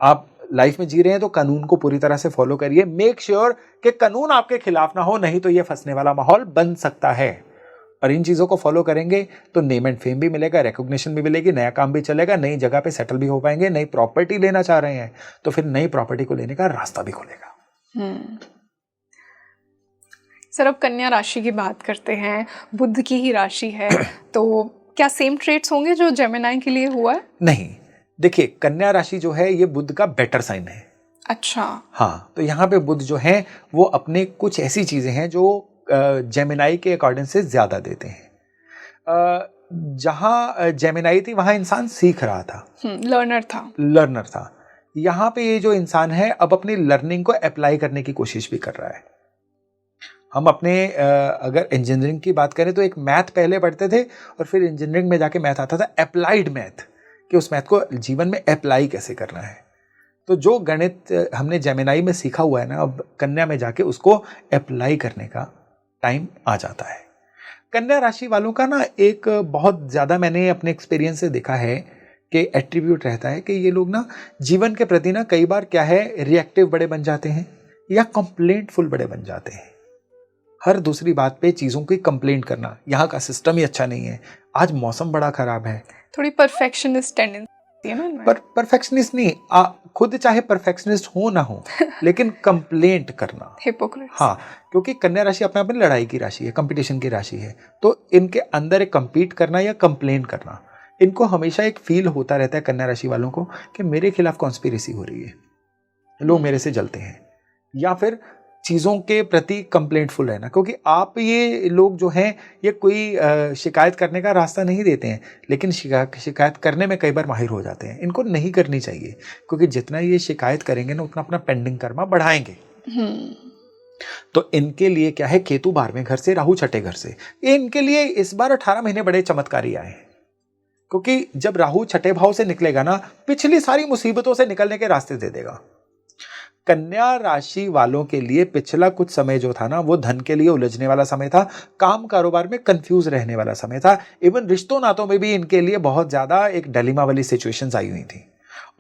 आप लाइफ में जी रहे हैं तो कानून को पूरी तरह से फॉलो करिए। मेक श्योर कि कानून आपके खिलाफ ना हो, नहीं तो ये फंसने वाला माहौल बन सकता है। और इन चीजों को फॉलो करेंगे तो नेम एंड फेम भी मिलेगा, रिकॉग्निशन भी मिलेगी, नया काम भी चलेगा, नई जगह पे सेटल भी हो पाएंगे। नई प्रॉपर्टी लेना चाह रहे हैं तो फिर नई प्रॉपर्टी को लेने का रास्ता भी खुलेगा। सर, अब कन्या राशि की बात करते हैं। बुध की ही राशि है, तो क्या सेम ट्रेट्स होंगे जो जेमिनी के लिए हुआ है? नहीं, देखिए कन्या राशि जो है ये बुध का बेटर साइन है। अच्छा। हाँ, तो यहाँ पे बुध जो है वो अपने कुछ ऐसी चीजें हैं जो जेमिनी के अकॉर्डिंग से ज्यादा देते हैं। जहां जेमिनी थी वहां इंसान सीख रहा था, लर्नर था। यहाँ पे ये जो इंसान है अब अपनी लर्निंग को अप्लाई करने की कोशिश भी कर रहा है। हम अपने अगर इंजीनियरिंग की बात करें तो एक मैथ पहले पढ़ते थे और फिर इंजीनियरिंग में जाके मैथ आता था, अप्लाइड मैथ, कि उस मैथ को जीवन में अप्लाई कैसे करना है। तो जो गणित हमने जेमिनी में सीखा हुआ है ना, अब कन्या में जाके उसको अप्लाई करने का टाइम आ जाता है। कन्या राशि वालों का ना एक बहुत ज्यादा मैंने अपने एक्सपीरियंस से देखा है कि एट्रीब्यूट रहता है कि ये लोग ना जीवन के प्रति ना कई बार क्या है रिएक्टिव बड़े बन जाते हैं या कंप्लेंटफुल बड़े बन जाते हैं। हर दूसरी बात पे चीजों की कंप्लेंट करना, यहाँ का सिस्टम ही अच्छा नहीं है, आज मौसम बड़ा खराब है। थोड़ी परफेक्शनिस्ट टेंडेंसी है ना इनमें। पर परफेक्शनिस्ट नहीं, खुद चाहे परफेक्शनिस्ट हो ना हो लेकिन कंप्लेंट करना। हिपोक्रेट्स। हाँ, क्योंकि कन्या राशि अपने आप में लड़ाई की राशि है, कंपटीशन की राशि है, तो इनके अंदर एक कंपीट करना या कंप्लेन करना, इनको हमेशा एक फील होता रहता है कन्या राशि वालों को कि मेरे खिलाफ कॉन्स्पिरेसी हो रही है, लोग मेरे से जलते हैं, या फिर चीज़ों के प्रति कंप्लेंटफुल रहना। क्योंकि आप ये लोग जो हैं ये कोई शिकायत करने का रास्ता नहीं देते हैं, लेकिन शिकायत करने में कई बार माहिर हो जाते हैं। इनको नहीं करनी चाहिए, क्योंकि जितना ये शिकायत करेंगे ना उतना अपना पेंडिंग कर्मा बढ़ाएंगे। तो इनके लिए क्या है, केतु 12वें घर से, राहु 6ठे घर से, ये इनके लिए इस बार 18 महीने बड़े चमत्कारी आए हैं। क्योंकि जब राहु 6ठे भाव से निकलेगा ना, पिछली सारी मुसीबतों से निकलने के रास्ते दे देगा। कन्या राशि वालों के लिए पिछला कुछ समय जो था ना, वो धन के लिए उलझने वाला समय था, काम कारोबार में कंफ्यूज रहने वाला समय था, इवन रिश्तों नातों में भी इनके लिए बहुत ज्यादा एक डिलेमा वाली सिचुएशंस आई हुई थी।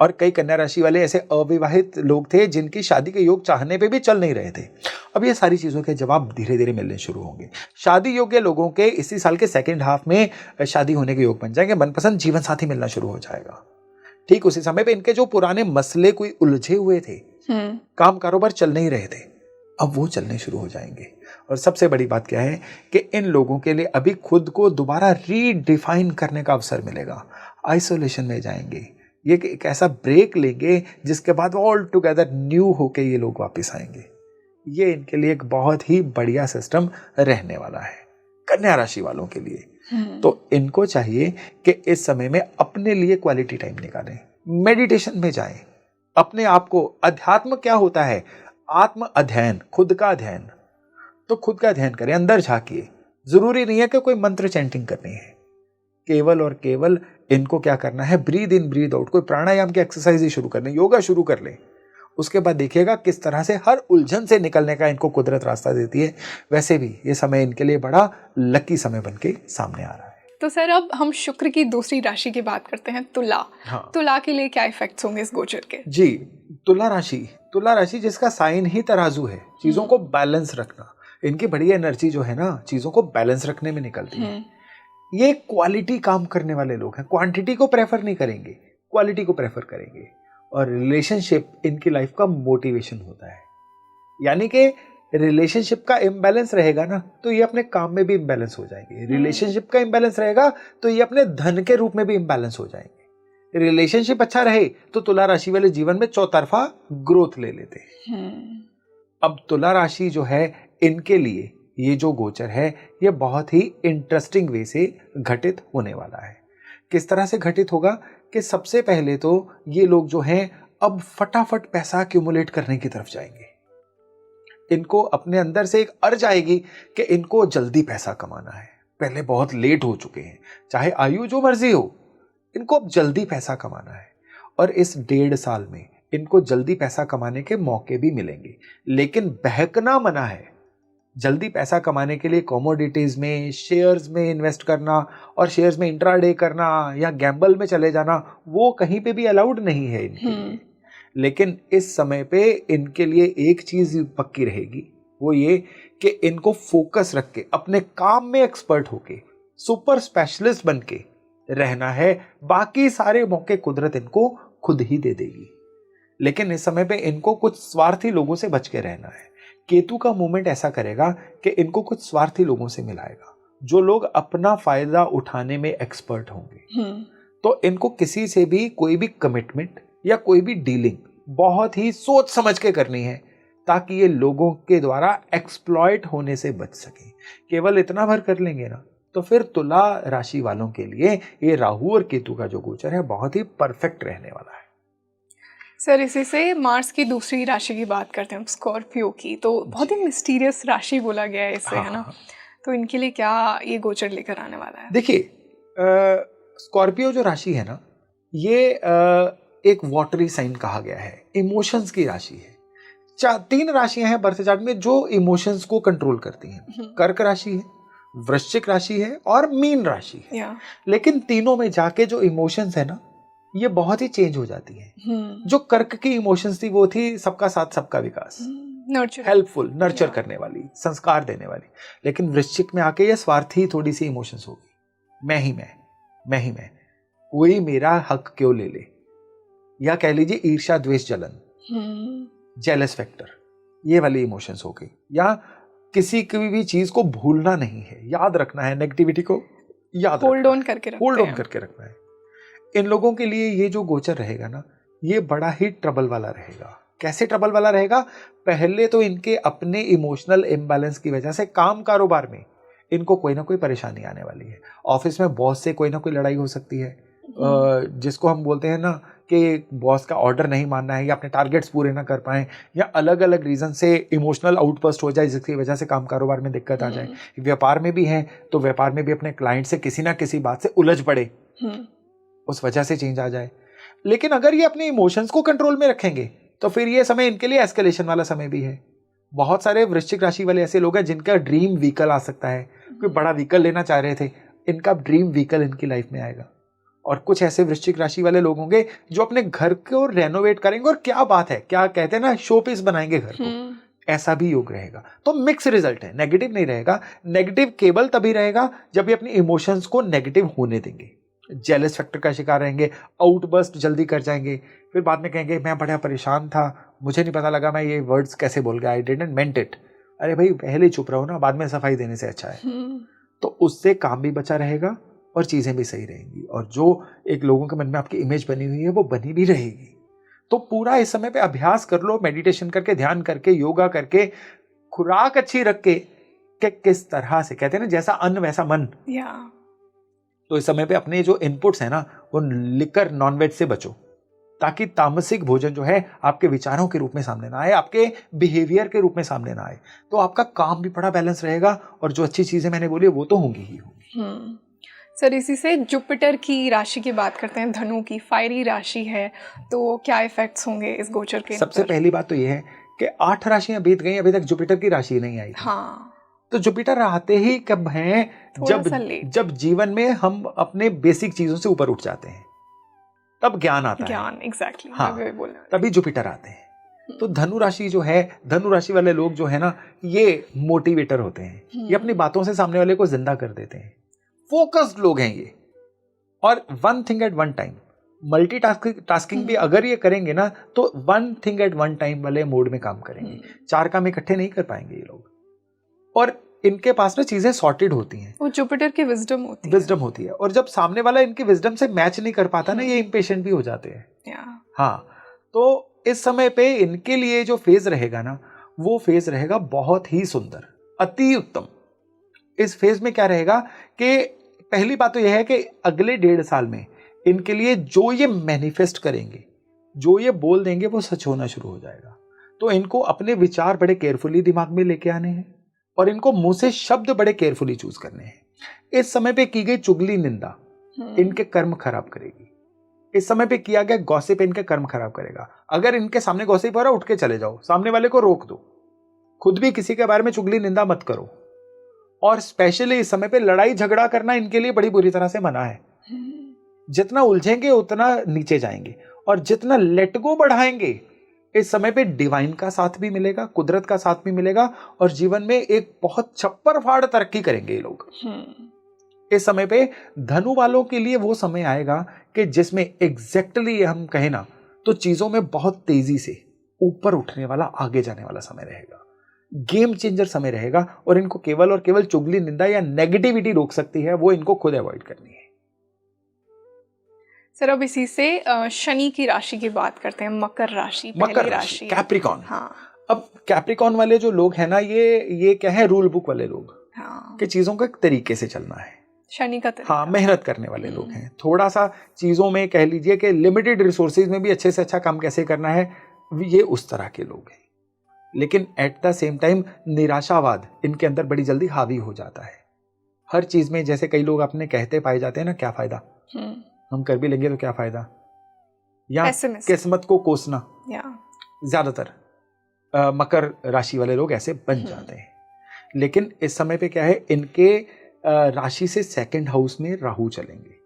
और कई कन्या राशि वाले ऐसे अविवाहित लोग थे जिनकी शादी के योग चाहने पे भी चल नहीं रहे थे। अब ये सारी चीजों के जवाब धीरे धीरे मिलने शुरू होंगे। शादी योग्य लोगों के इसी साल के सेकेंड हाफ में शादी होने के योग बन जाएंगे, मनपसंद जीवन साथी मिलना शुरू हो जाएगा। ठीक उसी समय पे इनके जो पुराने मसले कोई उलझे हुए थे, काम कारोबार चल नहीं रहे थे, अब वो चलने शुरू हो जाएंगे। और सबसे बड़ी बात क्या है कि इन लोगों के लिए अभी खुद को दोबारा रीडिफाइन करने का अवसर मिलेगा। आइसोलेशन में जाएंगे, ये एक ऐसा ब्रेक लेंगे जिसके बाद ऑल टुगेदर न्यू होके ये लोग वापस आएंगे। ये इनके लिए एक बहुत ही बढ़िया सिस्टम रहने वाला है कन्या राशि वालों के लिए। तो इनको चाहिए कि इस समय में अपने लिए क्वालिटी टाइम निकालें, मेडिटेशन में जाएं, अपने आप को, अध्यात्म क्या होता है, आत्म अध्ययन, खुद का अध्ययन, तो खुद का अध्ययन करें, अंदर झांकिए। जरूरी नहीं है कि कोई मंत्र चैंटिंग करनी है, केवल और केवल इनको क्या करना है, ब्रीद इन ब्रीद आउट, कोई प्राणायाम की एक्सरसाइज ही शुरू कर लें, योगा शुरू कर लें। उसके बाद देखिएगा किस तरह से हर उलझन से निकलने का इनको कुदरत रास्ता देती है। वैसे भी ये समय इनके लिए बड़ा लकी समय बन के सामने आ रहा है। तो सर अब हम शुक्र की दूसरी राशि की बात करते हैं, तुला। हाँ। तुला के लिए क्या इफेक्ट्स होंगे इस गोचर के? जी, तुला राशि जिसका साइन ही तराजू है, चीजों को बैलेंस रखना, इनकी बड़ी एनर्जी जो है ना चीजों को बैलेंस रखने में निकलती है। ये क्वालिटी काम करने वाले लोग हैं, क्वांटिटी को प्रेफर नहीं करेंगे, क्वालिटी को प्रेफर करेंगे। और रिलेशनशिप इनकी लाइफ का मोटिवेशन होता है, यानी कि रिलेशनशिप का इम्बैलेंस रहेगा ना तो ये अपने काम में भी इम्बैलेंस हो जाएंगे, रिलेशनशिप का इम्बैलेंस रहेगा तो ये अपने धन के रूप में भी इम्बैलेंस हो जाएंगे। रिलेशनशिप अच्छा रहे तो तुला राशि वाले जीवन में चौतरफा ग्रोथ ले लेते हैं। अब तुला राशि जो है इनके लिए ये जो गोचर है ये बहुत ही इंटरेस्टिंग वे से घटित होने वाला है। किस तरह से घटित होगा कि सबसे पहले तो ये लोग जो हैं अब फटाफट पैसा एक्यूमुलेट करने की तरफ जाएंगे। इनको अपने अंदर से एक अर्ज आएगी कि इनको जल्दी पैसा कमाना है, पहले बहुत लेट हो चुके हैं, चाहे आयु जो मर्जी हो, इनको अब जल्दी पैसा कमाना है। और इस 1.5 साल में इनको जल्दी पैसा कमाने के मौके भी मिलेंगे, लेकिन बहकना मना है। जल्दी पैसा कमाने के लिए कमोडिटीज में, शेयर्स में इन्वेस्ट करना और शेयर्स में इंट्राडे करना या गैम्बल में चले जाना, वो कहीं पे भी अलाउड नहीं है इनके लिए। लेकिन इस समय पे इनके लिए एक चीज पक्की रहेगी, वो ये कि इनको फोकस रख के अपने काम में एक्सपर्ट होके सुपर स्पेशलिस्ट बन के रहना है। बाकी सारे मौके कुदरत इनको खुद ही दे देगी, लेकिन इस समय पे इनको कुछ स्वार्थी लोगों से बच के रहना है। केतु का मूवमेंट ऐसा करेगा कि इनको कुछ स्वार्थी लोगों से मिलाएगा, जो लोग अपना फायदा उठाने में एक्सपर्ट होंगे। तो इनको किसी से भी कोई भी कमिटमेंट या कोई भी डीलिंग बहुत ही सोच समझ के करनी है, ताकि ये लोगों के द्वारा एक्सप्लॉइट होने से बच सके। केवल इतना भर कर लेंगे ना तो फिर तुला राशि वालों के लिए ये राहु और केतु का जो गोचर है बहुत ही परफेक्ट रहने वाला है। सर इसी से मार्स की दूसरी राशि की बात करते हैं, स्कॉर्पियो की। तो बहुत ही मिस्टीरियस राशि बोला गया है इसे, है ना? तो इनके लिए क्या ये गोचर लेकर आने वाला है? देखिए, स्कॉर्पियो जो राशि है ना, ये एक वाटरी साइन कहा गया है, इमोशंस की राशि है। 3 राशियां हैं बर्थ चार्ट में जो इमोशंस को कंट्रोल करती हैं। कर्क राशि है, वृश्चिक राशि है और मीन राशि है। लेकिन तीनों में जाके जो इमोशंस है ना, ये बहुत ही चेंज हो जाती है। जो कर्क की इमोशंस थी वो थी सबका साथ सबका विकास, हेल्पफुल, नर्चर करने वाली, संस्कार देने वाली। लेकिन वृश्चिक में आके ये स्वार्थी थोड़ी सी इमोशंस होगी, मैं ही मैं, कोई मेरा हक क्यों ले ले, या कह लीजिए ईर्ष्या, द्वेष, जलन, जेलस फैक्टर, ये वाली इमोशंस हो गई। या किसी की भी चीज को भूलना नहीं है, याद रखना है, नेगेटिविटी को याद होल्ड ऑन करके रखना है। इन लोगों के लिए ये जो गोचर रहेगा ना, ये बड़ा ही ट्रबल वाला रहेगा। कैसे ट्रबल वाला रहेगा? पहले तो इनके अपने इमोशनल इम्बैलेंस की वजह से काम कारोबार में इनको कोई ना कोई परेशानी आने वाली है। ऑफिस में बॉस से कोई ना कोई लड़ाई हो सकती है, जिसको हम बोलते हैं ना कि बॉस का ऑर्डर नहीं मानना है, या अपने टारगेट्स पूरे ना कर पाए, या अलग अलग रीजन से इमोशनल आउटबर्स्ट हो जाए जिसकी वजह से काम कारोबार में दिक्कत आ जाए। व्यापार में भी है तो व्यापार में भी अपने क्लाइंट से किसी ना किसी बात से उलझ पड़े, उस वजह से चेंज आ जाए। लेकिन अगर ये अपने इमोशंस को कंट्रोल में रखेंगे तो फिर ये समय इनके लिए एस्केलेशन वाला समय भी है। बहुत सारे वृश्चिक राशि वाले ऐसे लोग हैं जिनका ड्रीम व्हीकल आ सकता है, कोई बड़ा व्हीकल लेना चाह रहे थे, इनका ड्रीम व्हीकल इनकी लाइफ में आएगा। और कुछ ऐसे वृश्चिक राशि वाले लोग होंगे जो अपने घर को रेनोवेट करेंगे, और क्या बात है, क्या कहते हैं ना, शो पीस बनाएंगे घर को, ऐसा भी योग रहेगा। तो मिक्स रिजल्ट है, नेगेटिव नहीं रहेगा। नेगेटिव केवल तभी रहेगा जब ये अपने इमोशंस को नेगेटिव होने देंगे, जेलस फैक्टर का शिकार रहेंगे, आउटबर्स्ट जल्दी कर जाएंगे, फिर बाद में कहेंगे मैं बड़ा परेशान था, मुझे नहीं पता लगा मैं ये वर्ड्स कैसे बोल गया, आई डिडंट मेंट इट। अरे भाई पहले चुप रहो ना, बाद में सफाई देने से अच्छा है। तो उससे काम भी बचा रहेगा और चीज़ें भी सही रहेंगी, और जो एक लोगों के मन में आपकी इमेज बनी हुई है वो बनी भी रहेगी। तो पूरा इस समय पे अभ्यास कर लो, मेडिटेशन करके, ध्यान करके, योगा करके, खुराक अच्छी रख के, कि किस तरह से, कहते हैं ना जैसा अन्न वैसा मन। तो इस समय पे अपने जो इनपुट्स है ना, वो लिकर, नॉनवेज से बचो, ताकि तामसिक भोजन जो है आपके विचारों के रूप में सामने ना आए, आपके बिहेवियर के रूप में सामने ना आए। तो आपका काम भी बड़ा बैलेंस रहेगा, और जो अच्छी चीजें मैंने बोली वो तो होंगी ही होंगी। सर, इसी से जुपिटर की राशि की बात करते हैं, धनु की फायरी राशि है, तो क्या इफेक्ट्स होंगे इस गोचर के? सबसे पहली बात तो ये है कि 8 राशियां बीत गई, अभी तक जुपिटर की राशि नहीं आई। हाँ, तो जुपिटर आते ही कब हैं? जब जीवन में हम अपने बेसिक चीजों से ऊपर उठ जाते हैं, तब ज्ञान आता है। एग्जैक्टली, हाँ, तभी जुपिटर आते हैं। तो धनु राशि जो है, धनु राशि वाले लोग जो है ना, ये मोटिवेटर होते हैं, ये अपनी बातों से सामने वाले को जिंदा कर देते हैं, फोकस्ड लोग हैं ये। और one thing at one time, multitasking भी अगर ये करेंगे ना, तो one thing at one time वाले मोड में काम करेंगे। 4 काम इकट्ठे नहीं कर पाएंगे ये लोग, और इनके पास में चीजें सॉर्टेड होती हैं। वो जुपिटर की विजडम होती है। और जब सामने वाला इनकी विजडम से मैच नहीं कर पाता ना, ये इम्पेशेंट भी हो जाते हैं। हाँ, तो इस समय पे इनके लिए जो फेज रहेगा ना, वो फेज रहेगा बहुत ही सुंदर, अति उत्तम। इस फेज में क्या रहेगा कि पहली बात तो यह है कि अगले 1.5 साल में इनके लिए जो ये मैनिफेस्ट करेंगे, जो ये बोल देंगे, वो सच होना शुरू हो जाएगा। तो इनको अपने विचार बड़े केयरफुली दिमाग में लेके आने हैं, और इनको मुंह से शब्द बड़े केयरफुली चूज करने हैं। इस समय पे की गई चुगली, निंदा इनके कर्म खराब करेगी। इस समय पे किया गया गॉसिप इनके कर्म खराब करेगा। अगर इनके सामने गॉसिप हो रहा है, उठ के चले जाओ, सामने वाले को रोक दो, खुद भी किसी के बारे में चुगली निंदा मत करो। और स्पेशली इस समय पे लड़ाई झगड़ा करना इनके लिए बड़ी बुरी तरह से मना है। जितना उलझेंगे उतना नीचे जाएंगे, और जितना लेट गो बढ़ाएंगे, इस समय पे डिवाइन का साथ भी मिलेगा, कुदरत का साथ भी मिलेगा, और जीवन में एक बहुत छप्पर फाड़ तरक्की करेंगे ये लोग। इस समय पे धनु वालों के लिए वो समय आएगा कि जिसमें एग्जैक्टली हम कहें ना, तो चीजों में बहुत तेजी से ऊपर उठने वाला, आगे जाने वाला समय रहेगा, गेम चेंजर समय रहेगा। और इनको केवल और केवल चुगली, निंदा या नेगेटिविटी रोक सकती है, वो इनको खुद अवॉइड करनी है। सर, अब इसी से शनि की राशि की बात करते हैं, मकर राशि, मकर राशि, कैप्रिकॉन। हाँ, अब कैप्रिकॉन वाले जो लोग हैं ना, ये क्या है, रूल बुक वाले लोग। हाँ, कि चीजों को एक तरीके से चलना है, शनि का तरीका। हाँ, मेहनत करने वाले लोग हैं। थोड़ा सा चीजों में कह लीजिए कि लिमिटेड रिसोर्सेज में भी अच्छे से अच्छा काम कैसे करना है, ये उस तरह के लोग हैं। लेकिन एट द सेम टाइम निराशावाद इनके अंदर बड़ी जल्दी हावी हो जाता है। हर चीज में, जैसे कई लोग अपने कहते पाए जाते हैं ना, क्या फायदा, हम कर भी लेंगे तो क्या फायदा, या किस्मत को कोसना, ज्यादातर मकर राशि वाले लोग ऐसे बन जाते हैं। लेकिन इस समय पे क्या है, इनके राशि से सेकंड हाउस में राहु चलेंगे।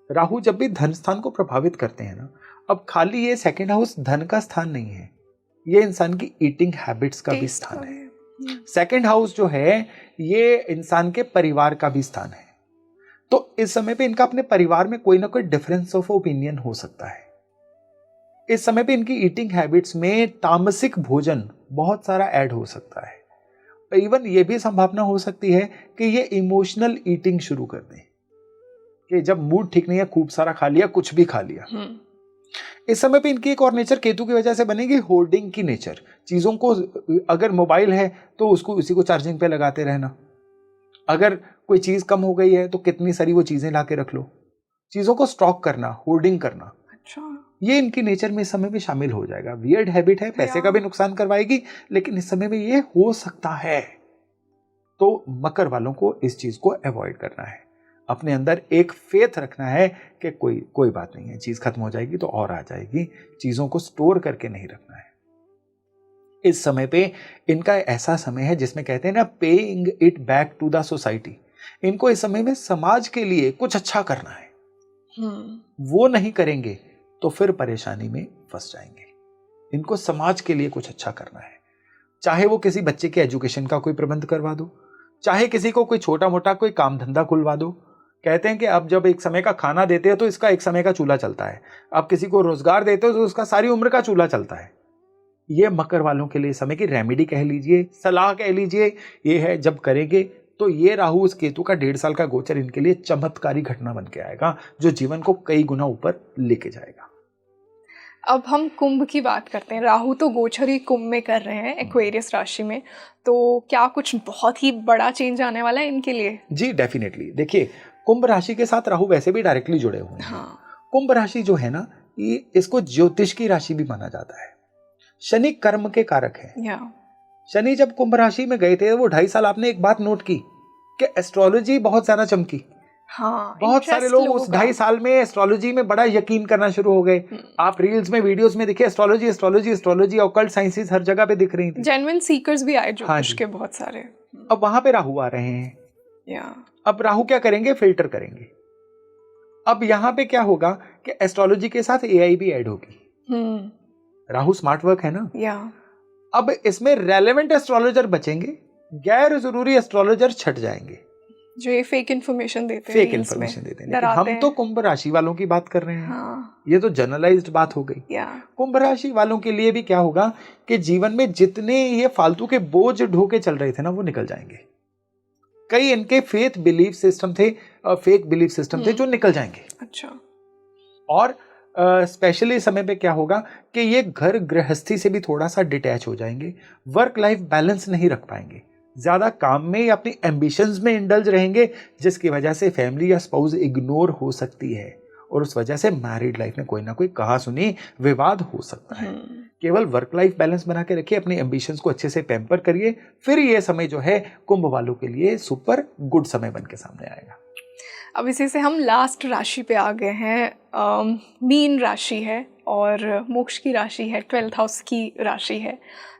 राहु जब भी धन स्थान को प्रभावित करते हैं ना, अब खाली ये सेकंड हाउस धन का स्थान नहीं है, ये इंसान की ईटिंग हैबिट्स का भी स्थान है। सेकंड हाउस जो है ये इंसान के परिवार का भी स्थान है। तो इस समय पे इनका अपने परिवार में कोई ना कोई डिफरेंस ऑफ ओपिनियन हो सकता है। इस समय पे इनकी ईटिंग हैबिट्स में तामसिक भोजन बहुत सारा ऐड हो सकता है। इवन ये भी संभावना हो सकती है कि ये इमोशनल ईटिंग शुरू कर दें, कि जब मूड ठीक नहीं है खूब सारा खा लिया, कुछ भी खा लिया। इस समय पे इनकी एक और नेचर केतु की वजह से बनेगी, होर्डिंग की नेचर। चीजों को, अगर मोबाइल है तो उसको उसी को चार्जिंग पे लगाते रहना, अगर कोई चीज कम हो गई है तो कितनी सारी वो चीजें लाके रख लो, चीजों को स्टॉक करना, होर्डिंग करना। अच्छा, ये इनकी नेचर में इस समय में शामिल हो जाएगा। वियर्ड हैबिट है, पैसे का भी नुकसान करवाएगी, लेकिन इस समय में ये हो सकता है। तो मकर वालों को इस चीज को अवॉइड करना है, अपने अंदर एक फेथ रखना है कि कोई बात नहीं है, चीज खत्म हो जाएगी तो और आ जाएगी, चीजों को स्टोर करके नहीं रखना है। इस समय पे इनका ऐसा समय है जिसमें कहते हैं ना, paying it back to the society. इनको इस समय में समाज के लिए कुछ अच्छा करना है। वो नहीं करेंगे तो फिर परेशानी में फंस जाएंगे। इनको समाज के लिए कुछ अच्छा करना है, चाहे वो किसी बच्चे के एजुकेशन का कोई प्रबंध करवा दो, चाहे किसी को कोई छोटा मोटा कोई काम धंधा खुलवा दो। कहते हैं कि आप जब एक समय का खाना देते हो तो इसका एक समय का चूल्हा चलता है, आप किसी को रोजगार देते हो तो उसका सारी उम्र का चूल्हा चलता है। ये मकर वालों के लिए समय की रेमेडी कह लीजिए, सलाह कह लीजिए, ये है जब करेंगे तो ये राहु उस केतु का 1.5 साल का गोचर इनके लिए चमत्कारी घटना बन के आएगा, जो जीवन को कई गुना ऊपर लेके जाएगा। अब हम कुंभ की बात करते हैं। राहु तो गोचर ही कुंभ में कर रहे हैं, एक्वेरियस राशि में, तो क्या कुछ बहुत ही बड़ा चेंज आने वाला है इनके लिए? जी डेफिनेटली। देखिए, कुंभ राशि के साथ राहु वैसे भी डायरेक्टली जुड़े हुए हैं। कुंभ राशि जो है ना, ये इसको ज्योतिष की राशि भी माना जाता है। शनि कर्म के कारक है। शनि जब कुंभ राशि में गए थे, वो 2.5 साल, आपने एक बात नोट की कि एस्ट्रोलॉजी बहुत ज्यादा चमकी। हाँ, बहुत सारे लोग उस 2.5 साल में एस्ट्रोलॉजी में बड़ा यकीन करना शुरू हो गए। आप रील्स में, वीडियोस में देखिए, astrology astrology astrology, occult sciences हर जगह पे दिख रही थी। जेन्युइन सीकर्स भी आए ज्योतिष के बहुत सारे। अब वहां पे राहु आ रहे हैं। अब राहु क्या करेंगे? फिल्टर करेंगे। अब यहाँ पे क्या होगा कि एस्ट्रोलॉजी के साथ एआई भी ऐड होगी। राहु स्मार्ट वर्क है ना। अब इसमें रेलेवेंट एस्ट्रोलॉजर बचेंगे, गैर जरूरी एस्ट्रोलॉजर छट जाएंगे, जो ये फेक इन्फॉर्मेशन देते हैं। फेक इन्फॉर्मेशन देते हैं। हम तो कुंभ राशि वालों की बात कर रहे हैं। ये तो जनरलाइज्ड बात हो गई। कुंभ राशि वालों के लिए भी क्या होगा कि जीवन में जितने ये फालतू के बोझ ढोके चल रहे थे ना, वो निकल जाएंगे। कई इनके फेथ बिलीफ सिस्टम थे, फेक बिलीफ सिस्टम थे, जो निकल जाएंगे। अच्छा। और स्पेशली समय पे क्या होगा कि ये घर गृहस्थी से भी थोड़ा सा डिटैच हो जाएंगे, वर्क लाइफ बैलेंस नहीं रख पाएंगे, ज्यादा काम में या अपनी एम्बिशंस में इंडल्ज रहेंगे, जिसकी वजह से फैमिली या स्पाउस इग्नोर हो सकती है, और उस वजह से मैरिड लाइफ में कोई ना कोई कहा सुनी विवाद हो सकता है। केवल वर्क लाइफ बैलेंस बना के रखिए, अपनी एम्बिशंस को अच्छे से पैम्पर करिए, फिर ये समय जो है कुंभ वालों के लिए सुपर गुड समय बन के सामने आएगा। अब इसी से हम लास्ट राशि पे आ गए हैं। मीन राशि है और मोक्ष की राशि है, 12th हाउस की राशि है,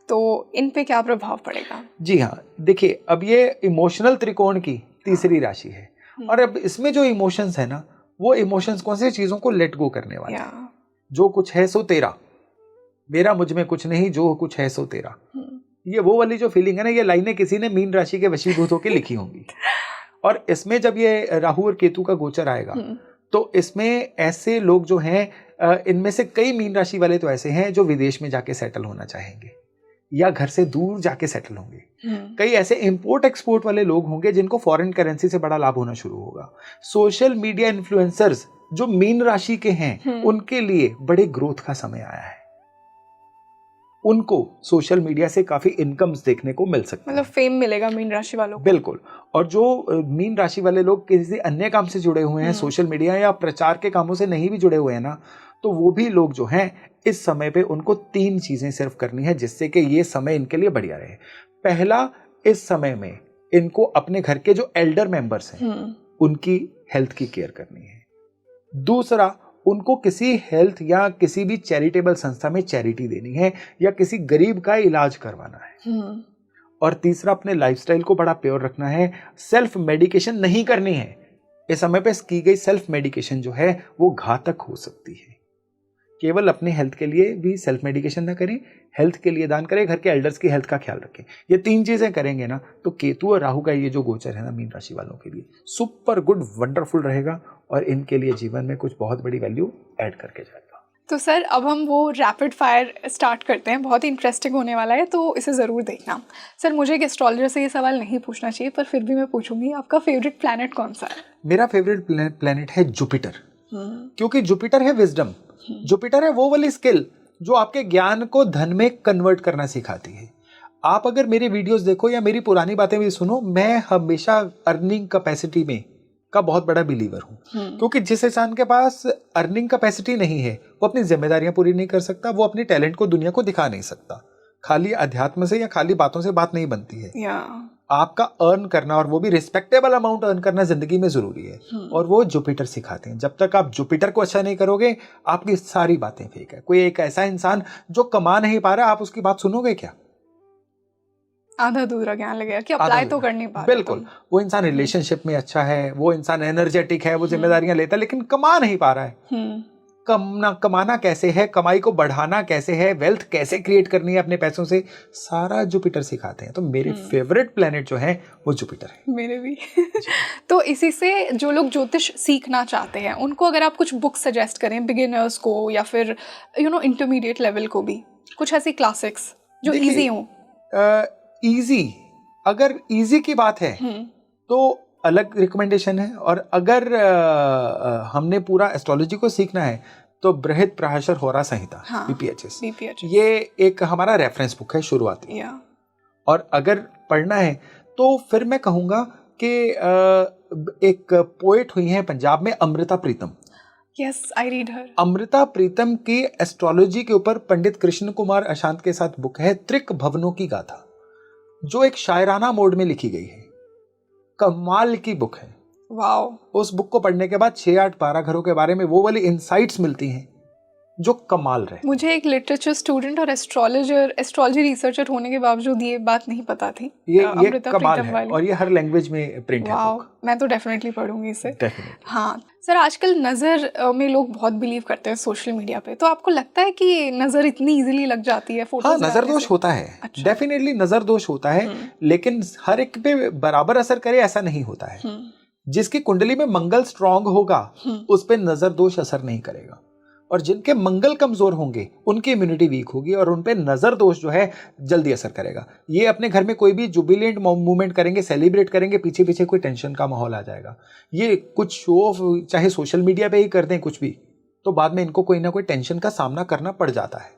तो इन पे क्या प्रभाव पड़ेगा? जी हाँ, देखिए, अब ये इमोशनल त्रिकोण की तीसरी राशि है, और अब इसमें जो इमोशंस है ना, वो इमोशंस कौन से? चीजों को लेट गो करने वाले। जो कुछ है सो तेरा, मेरा मुझ में कुछ नहीं, जो कुछ है सो तेरा। ये वो वाली जो फीलिंग है ना, ये लाइनें किसी ने मीन राशि के वशीभूत होकर लिखी होंगी। और इसमें जब ये राहु और केतु का गोचर आएगा, तो इसमें ऐसे लोग जो हैं, इनमें से कई मीन राशि वाले तो ऐसे हैं जो विदेश में जाके सेटल होना चाहेंगे या घर से दूर जाके सेटल होंगे। कई ऐसे इंपोर्ट एक्सपोर्ट वाले लोग होंगे जिनको फॉरेन करेंसी से बड़ा लाभ होना शुरू होगा। सोशल मीडिया इन्फ्लुएंसर्स जो मीन राशि के हैं, उनके लिए बड़े ग्रोथ का समय आया है। उनको सोशल मीडिया से काफी इनकम्स देखने को मिल सकती है, मतलब फेम मिलेगा मीन राशि वालों को। बिल्कुल। और जो मीन राशि वाले लोग किसी अन्य काम से जुड़े हुए हैं, सोशल मीडिया या प्रचार के कामों से नहीं भी जुड़े हुए हैं ना, तो वो भी लोग जो हैं, इस समय पे उनको 3 चीजें सिर्फ करनी है जिससे कि ये समय इनके लिए बढ़िया रहे। पहला, इस समय में इनको अपने घर के जो एल्डर मेंबर्स हैं, उनकी हेल्थ की केयर करनी है। दूसरा, उनको किसी हेल्थ या किसी भी चैरिटेबल संस्था में चैरिटी देनी है या किसी गरीब का इलाज करवाना है। और तीसरा अपने लाइफस्टाइल को बड़ा प्योर रखना है, सेल्फ मेडिकेशन नहीं करनी है। इस समय पे की गई सेल्फ मेडिकेशन जो है वो घातक हो सकती है। केवल अपने हेल्थ के लिए भी सेल्फ मेडिकेशन ना करें, हेल्थ के लिए दान करें, घर के एल्डर्स की हेल्थ का ख्याल रखें। ये 3 चीजें करेंगे ना तो केतु और राहु का ये जो गोचर है ना मीन राशि वालों के लिए सुपर गुड वंडरफुल रहेगा और इनके लिए जीवन में कुछ बहुत बड़ी वैल्यू ऐड करके जाएगा। तो सर अब हम वो रैपिड फायर स्टार्ट करते हैं, बहुत ही इंटरेस्टिंग होने वाला है, तो इसे ज़रूर देखना। सर मुझे एक एस्ट्रोलॉजर से ये सवाल नहीं पूछना चाहिए पर फिर भी मैं पूछूंगी, आपका फेवरेट प्लैनेट कौन सा है? मेरा फेवरेट प्लैनेट है जुपिटर, क्योंकि जुपिटर है विजडम। जुपिटर है वो वाली स्किल जो आपके ज्ञान को धन में कन्वर्ट करना सिखाती है। आप अगर मेरे वीडियोस देखो या मेरी पुरानी बातें भी सुनो, मैं हमेशा अर्निंग कैपेसिटी में का बहुत बड़ा बिलीवर हूँ, क्योंकि जिस इंसान के पास अर्निंग कैपेसिटी नहीं है वो अपनी जिम्मेदारियां पूरी नहीं कर सकता, वो अपने टैलेंट को दुनिया को दिखा नहीं सकता। खाली अध्यात्म से या खाली बातों से बात नहीं बनती है। आपका अर्न करना और वो भी रिस्पेक्टेबल अमाउंट अर्न करना जिंदगी में जरूरी है, और वो जुपिटर सिखाते हैं। जब तक आप जुपिटर को अच्छा नहीं करोगे आपकी सारी बातें फेक है। कोई एक ऐसा इंसान जो कमा नहीं पा रहा, आप उसकी बात सुनोगे क्या? आधा अधूरा ज्ञान लगेगा कि अप्लाई तो कर नहीं पा रहे। बिल्कुल, वो इंसान रिलेशनशिप में अच्छा है, वो इंसान एनर्जेटिक है, वो जिम्मेदारियां लेता है, लेकिन कमा नहीं पा रहा है। कमाना कैसे है, कमाई को बढ़ाना कैसे है, वेल्थ कैसे क्रिएट करनी है अपने पैसों से, सारा जुपिटर सिखाते हैं। तो मेरे फेवरेट प्लेनेट जो है वो जुपिटर है। मेरे भी तो इसी से जो लोग ज्योतिष सीखना चाहते हैं उनको अगर आप कुछ बुक सजेस्ट करें, बिगिनर्स को या फिर इंटरमीडिएट लेवल को भी, कुछ ऐसी क्लासिक्स जो इजी हो। इजी, अगर इजी की बात है तो अलग रिकमेंडेशन है, और अगर हमने पूरा एस्ट्रोलॉजी को सीखना है तो बृहद पराशर होरा संहिता, BPHS, ये एक हमारा रेफरेंस बुक है शुरुआती। और अगर पढ़ना है तो फिर मैं कहूँगा कि एक पोएट हुई हैं पंजाब में, Amrita Pritam. Yes, I read her. Amrita Pritam की एस्ट्रोलॉजी के ऊपर पंडित कृष्ण कुमार अशांत के साथ बुक है त्रिक भवनों की गाथा, जो एक शायराना मोड में लिखी गई है। कमाल की बुक है। वाओ। उस बुक को पढ़ने के बाद 6, 8, 12 घरों के बारे में वो वाली इंसाइट्स मिलती हैं जो कमाल रहे। मुझे एक लिटरेचर स्टूडेंट और एस्ट्रोलॉजी रिसर्चर होने के बावजूद ये बात नहीं पता थी। ये कमाल है, और ये हर लैंग्वेज में प्रिंट है। वाओ, मैं तो डेफिनेटली पढ़ूंगी इसे। हाँ सर, आजकल नज़र में लोग बहुत बिलीव करते हैं सोशल मीडिया पे, तो आपको लगता है कि नज़र इतनी इजीली लग जाती है फोटोज? हाँ, नज़र दोष होता है। अच्छा। डेफिनेटली नज़र दोष होता है, लेकिन हर एक पे बराबर असर करे ऐसा नहीं होता है। जिसकी कुंडली में मंगल स्ट्रांग होगा उस पे नज़र दोष असर नहीं करेगा, और जिनके मंगल कमजोर होंगे उनकी इम्यूनिटी वीक होगी और उनपे नजर दोष जो है जल्दी असर करेगा। ये अपने घर में कोई भी जुबिलेंट मूवमेंट करेंगे, सेलिब्रेट करेंगे, पीछे पीछे कोई टेंशन का माहौल आ जाएगा। ये कुछ शो ऑफ चाहे सोशल मीडिया पे ही कर दें कुछ भी, तो बाद में इनको कोई ना कोई टेंशन का सामना करना पड़ जाता है।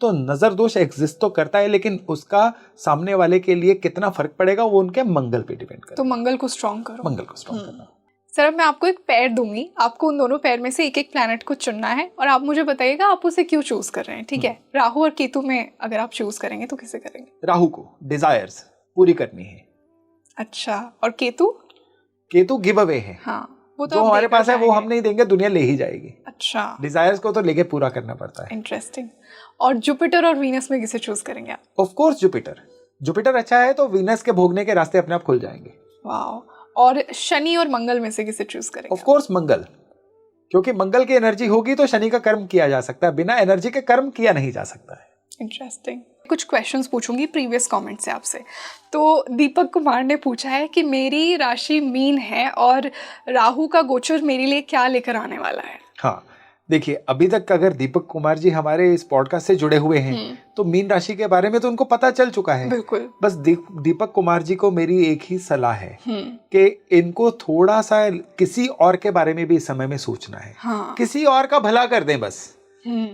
तो नजर दोष एग्जिस्ट तो करता है, लेकिन उसका सामने वाले के लिए कितना फर्क पड़ेगा वो उनके मंगल पे डिपेंड करता है। तो मंगल को स्ट्रॉन्ग करो। मंगल को स्ट्रॉन्ग करना। सर अब मैं आपको एक पैर दूंगी, आपको उन दोनों पैर में से एक एक प्लैनेट को चुनना है और आप मुझे बताइएगा आप उसे क्यों चूज कर रहे हैं, ठीक है? राहु और केतु में अगर आप चूज करेंगे तो किसे करेंगे? राहु को डिजायर्स पूरी करनी है। अच्छा, और केतु? केतु गिव अवे है। हाँ, वो तो जो हमारे पास है वो हम नहीं देंगे, दुनिया ले ही जाएगी। अच्छा, डिजायर्स को तो लेके पूरा करना पड़ता है। इंटरेस्टिंग। और जुपिटर और वीनस में किसे चूज करेंगे आप? Of course Jupiter. जुपिटर अच्छा है तो वीनस के भोगने के रास्ते अपने आप खुल जाएंगे। वाओ। और शनि और मंगल में से किसे चूज करेंगे? ऑफ कोर्स मंगल, क्योंकि मंगल की एनर्जी होगी तो शनि का कर्म किया जा सकता है, बिना एनर्जी के कर्म किया नहीं जा सकता है। इंटरेस्टिंग। कुछ क्वेश्चंस पूछूंगी प्रीवियस कमेंट से आपसे। तो दीपक कुमार ने पूछा है कि मेरी राशि मीन है और राहु का गोचर मेरे लिए क्या लेकर आने वाला है? हाँ, देखिए अभी तक अगर दीपक कुमार जी हमारे इस पॉडकास्ट से जुड़े हुए हैं तो मीन राशि के बारे में तो उनको पता चल चुका है। बिल्कुल। बस दीपक कुमार जी को मेरी एक ही सलाह है कि इनको थोड़ा सा किसी और के बारे में भी इस समय में सोचना है। हाँ। किसी और का भला कर दें बस,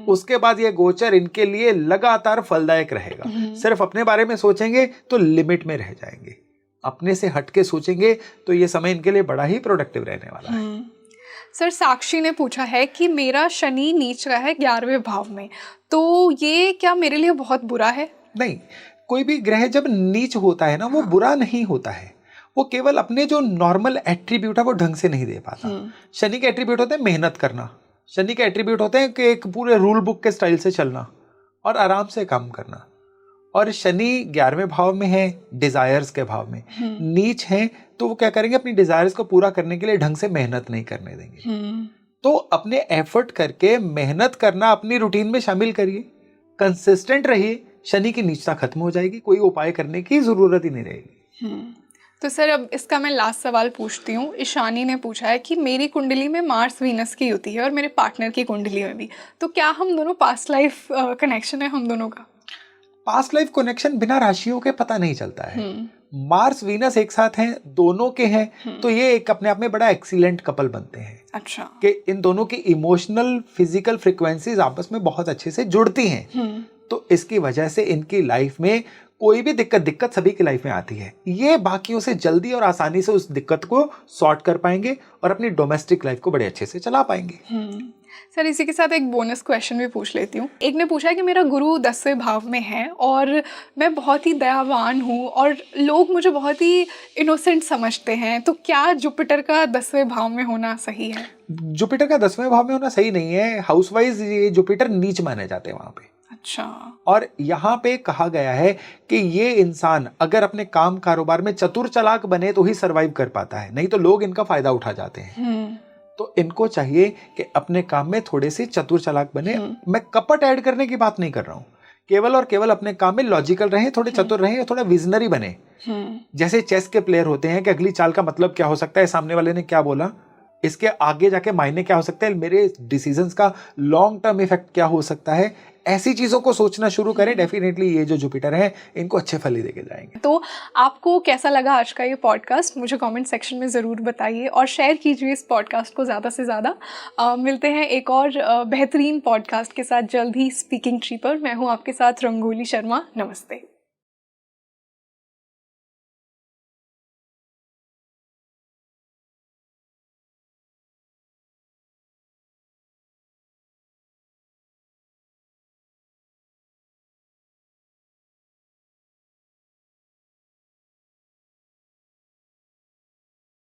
उसके बाद ये गोचर इनके लिए लगातार फलदायक रहेगा। सिर्फ अपने बारे में सोचेंगे तो लिमिट में रह जाएंगे, अपने से हटके सोचेंगे तो ये समय इनके लिए बड़ा ही प्रोडक्टिव रहने वाला है। सर साक्षी ने पूछा है कि मेरा शनि नीच रहा है 11वें भाव में, तो ये क्या मेरे लिए बहुत बुरा है? नहीं, कोई भी ग्रह जब नीच होता है ना वो बुरा नहीं होता है, वो केवल अपने जो नॉर्मल एट्रीब्यूट है वो ढंग से नहीं दे पाता। शनि के एट्रीब्यूट होते हैं मेहनत करना, शनि के एट्रीब्यूट होते हैं कि एक पूरे रूल बुक के स्टाइल से चलना और आराम से काम करना। और शनि 11वें भाव में है, डिजायर्स के भाव में नीच है, तो वो क्या करेंगे, अपनी डिजायर्स को पूरा करने के लिए ढंग से मेहनत नहीं करने देंगे। तो अपने एफर्ट करके मेहनत करना अपनी रूटीन में शामिल करिए, कंसिस्टेंट रहिए, शनि की नीचता खत्म हो जाएगी, कोई उपाय करने की जरूरत ही नहीं रहेगी। तो सर अब इसका मैं लास्ट सवाल पूछती हूँ। ईशानी ने पूछा है कि मेरी कुंडली में मार्स वीनस की युति है और मेरे पार्टनर की कुंडली में भी, तो क्या हम दोनों पास्ट लाइफ कनेक्शन है हम दोनों का? पास्ट लाइफ कनेक्शन बिना राशियों के पता नहीं चलता है। मार्स वीनस एक साथ हैं, दोनों के हैं, तो ये एक अपने आप में बड़ा एक्सीलेंट कपल बनते हैं। अच्छा, कि इन दोनों की इमोशनल फिजिकल फ्रीक्वेंसीज आपस में बहुत अच्छे से जुड़ती हैं। तो इसकी वजह से इनकी लाइफ में कोई भी दिक्कत सभी की लाइफ में आती है, ये बाकियों से जल्दी और आसानी से उस दिक्कत को सॉर्ट कर पाएंगे और अपनी डोमेस्टिक लाइफ को बड़े अच्छे से चला पाएंगे। सर इसी के साथ एक बोनस क्वेश्चन भी पूछ लेती हूँ। एक ने पूछा है कि मेरा गुरु 10वें भाव में है और मैं बहुत ही दयावान हूँ और लोग मुझे बहुत ही इनोसेंट समझते हैं, तो क्या जुपिटर का 10वें भाव में होना सही है? जुपिटर का 10वें भाव में होना सही नहीं है। हाउस वाइज ये जुपिटर नीच माने जाते हैं वहां पे। अच्छा। और यहाँ पे कहा गया है कि ये इंसान अगर अपने काम कारोबार में चतुर चालाक बने तो ही सरवाइव कर पाता है, नहीं तो लोग इनका फायदा उठा जाते हैं। तो इनको चाहिए कि अपने काम में थोड़े से चतुर चालाक बने। मैं कपट ऐड करने की बात नहीं कर रहा हूँ, केवल और केवल अपने काम में लॉजिकल रहें, थोड़े चतुर रहें, थोड़ा विजनरी बने। जैसे चेस के प्लेयर होते हैं कि अगली चाल का मतलब क्या हो सकता है, सामने वाले ने क्या बोला, इसके आगे जाके मायने क्या हो सकता है, मेरे डिसीजंस का लॉन्ग टर्म इफेक्ट क्या हो सकता है, ऐसी चीजों को सोचना शुरू करें। डेफिनेटली ये जो जुपिटर है इनको अच्छे फल ही देके जाएंगे। तो आपको कैसा लगा आज का ये पॉडकास्ट, मुझे कमेंट सेक्शन में ज़रूर बताइए और शेयर कीजिए इस पॉडकास्ट को ज़्यादा से ज़्यादा। मिलते हैं एक और बेहतरीन पॉडकास्ट के साथ जल्द ही स्पीकिंग ट्री पर। मैं हूँ आपके साथ रंगोली शर्मा। नमस्ते।